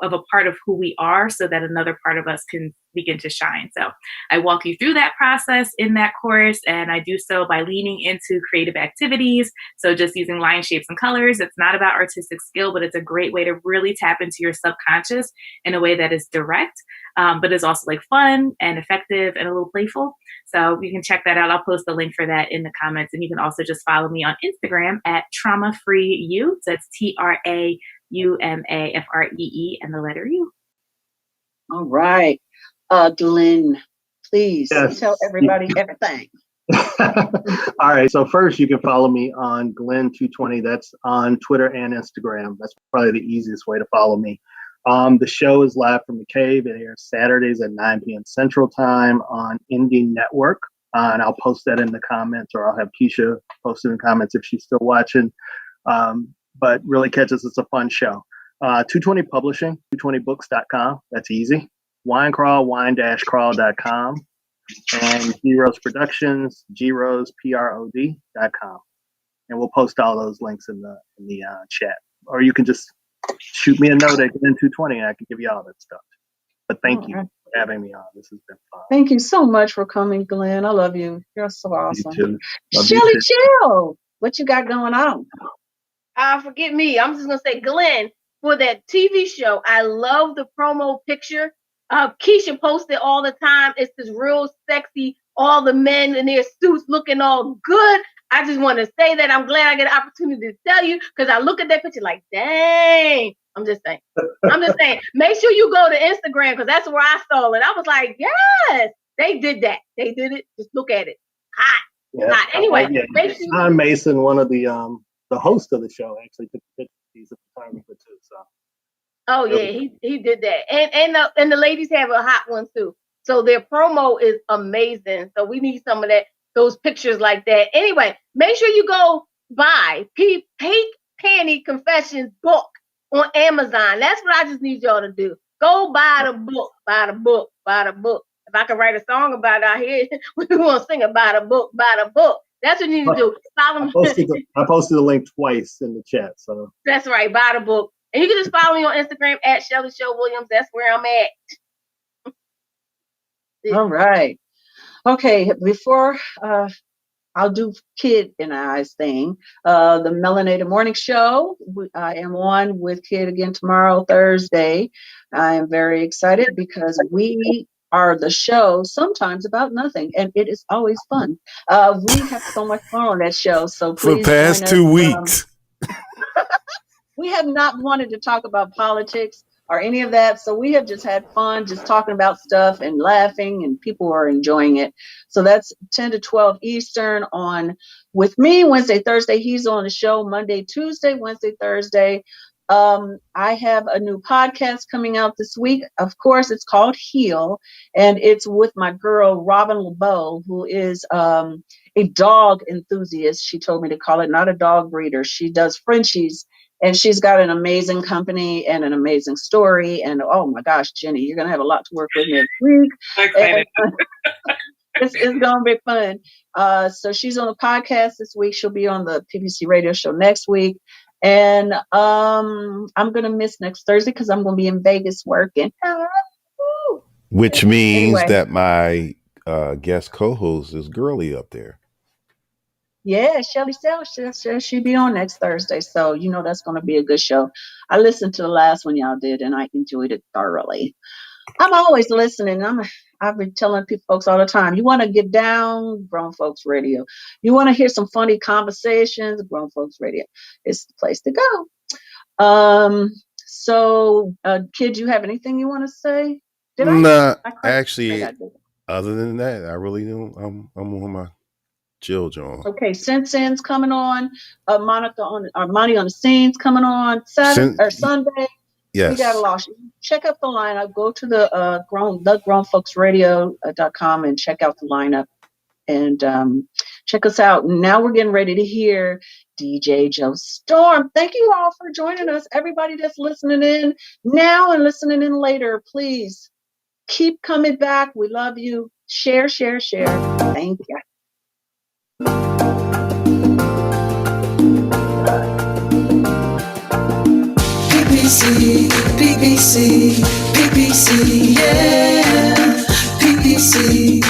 a part of who we are so that another part of us can begin to shine. So I walk you through that process in that course, and I do so by leaning into creative activities. So just using line shapes and colors. It's not about artistic skill, but it's a great way to really tap into your subconscious in a way that is direct, but is also fun and effective and a little playful. So you can check that out. I'll post the link for that in the comments. And you can also just follow me on Instagram at TraumaFreeU. So that's TraumaFree and the letter U. All right. Glenn, please tell everybody everything. All right. So first, you can follow me on Glenn220. That's on Twitter and Instagram. That's probably the easiest way to follow me. The show is live from the cave. It airs Saturdays at 9 p.m. Central Time on Indie Network. And I'll post that in the comments, or I'll have Keisha post it in the comments if she's still watching. But really catch us. It's a fun show. 220 Publishing, 220books.com. That's easy. Winecrawl, wine-crawl.com. And G-Rose Productions, GRoseProd.com. And we'll post all those links in the chat. Or you can just shoot me a note at Glenn220 and I can give you all that stuff. But thank you for having me on. This has been fun. Thank you so much for coming, Glenn. I love you. You're so awesome. You too. Shelly Chill, what you got going on? Forget me. I'm just going to say, Glenn, for that TV show, I love the promo picture. Keisha posts it all the time. It's this real sexy, all the men in their suits looking all good. I just want to say that I'm glad I get an opportunity to tell you, because I look at that picture like, dang. I'm just saying. Make sure you go to Instagram, because that's where I saw it. I was like, yes, they did that. They did it. Just look at it. Hot. Yeah. Anyway, Tom Mason, one of the host of the show, actually took pictures. He's a photographer too. So. Oh yeah, he did that, and the ladies have a hot one too. So their promo is amazing. So we need some of those pictures like that. Anyway, make sure you go buy Pink Panty Confessions book on Amazon. That's what I just need y'all to do. Go buy the book. Buy the book. Buy the book. If I could write a song about it out here, we want to sing about a book. Buy the book. That's what you need to do. I posted the link twice in the chat. So that's right. Buy the book. And you can just follow me on Instagram at Shelly Show Williams. That's where I'm at. All right. Okay. Before I'll do Kid and I's thing, the Melanated Morning Show. I am on with Kid again tomorrow, Thursday. I am very excited because we are the show sometimes about nothing, and it is always fun. We have so much fun on that show. So please for the past join 2 us. weeks. We have not wanted to talk about politics or any of that. So we have just had fun just talking about stuff and laughing, and people are enjoying it. So that's 10 to 12 Eastern on with me Wednesday, Thursday. He's on the show Monday, Tuesday, Wednesday, Thursday. I have a new podcast coming out this week. Of course, it's called Heal, and it's with my girl, Robin LeBeau, who is a dog enthusiast. She told me to call it, not a dog breeder. She does Frenchies. And she's got an amazing company and an amazing story. And oh my gosh, Jenny, you're going to have a lot to work with next week. It's going to be fun. So she's on the podcast this week. She'll be on the PPC radio show next week. And I'm going to miss next Thursday because I'm going to be in Vegas working. Which means that my guest co-host is Girly up there. Yeah, Shelly said she'll be on next Thursday. So, you know, that's going to be a good show. I listened to the last one y'all did, and I enjoyed it thoroughly. I'm always listening. I've been telling folks all the time, you want to get down, Grown Folks Radio. You want to hear some funny conversations, Grown Folks Radio. It's the place to go. So, Kid, you have anything you want to say? Actually, other than that, I really don't. I'm on my chill, John. Okay, Sin's coming on. Monty on the Scenes coming on Saturday or Sunday. Yes. We got a lot. Check out the lineup. Go to the grownfolksradio.com and check out the lineup and check us out. Now we're getting ready to hear DJ Joe Storm. Thank you all for joining us. Everybody that's listening in now and listening in later, please keep coming back. We love you. Share. Thank you. PPC, yeah. PPC,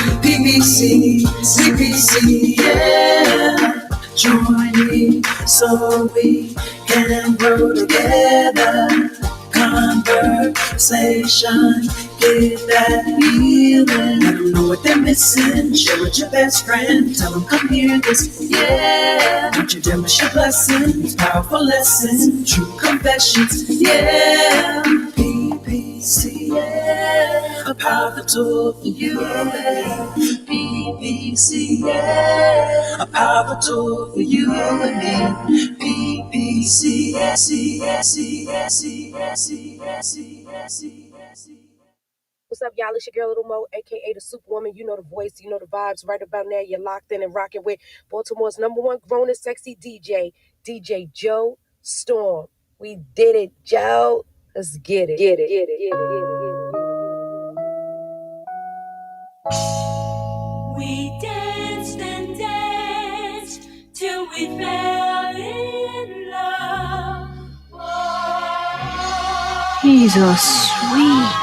yeah. Join me so we can grow together. Conversation, get that healing. Let them know what they're missing. Share with your best friend. Tell them come hear this, yeah. Don't you dare miss your blessings. Powerful lessons, true confessions, yeah. PPC, yeah. A powerful tool for you, yeah. PPC, yeah. A powerful tool for you and me. PPC, What's up, y'all? It's your girl, Little Mo, a.k.a. the Superwoman. You know the voice, you know the vibes. Right about now, you're locked in and rocking with Baltimore's #1 grown and sexy DJ, DJ Joe Storm. We did it, Joe. Let's get it. We danced and danced till we fell in love. He's a sweet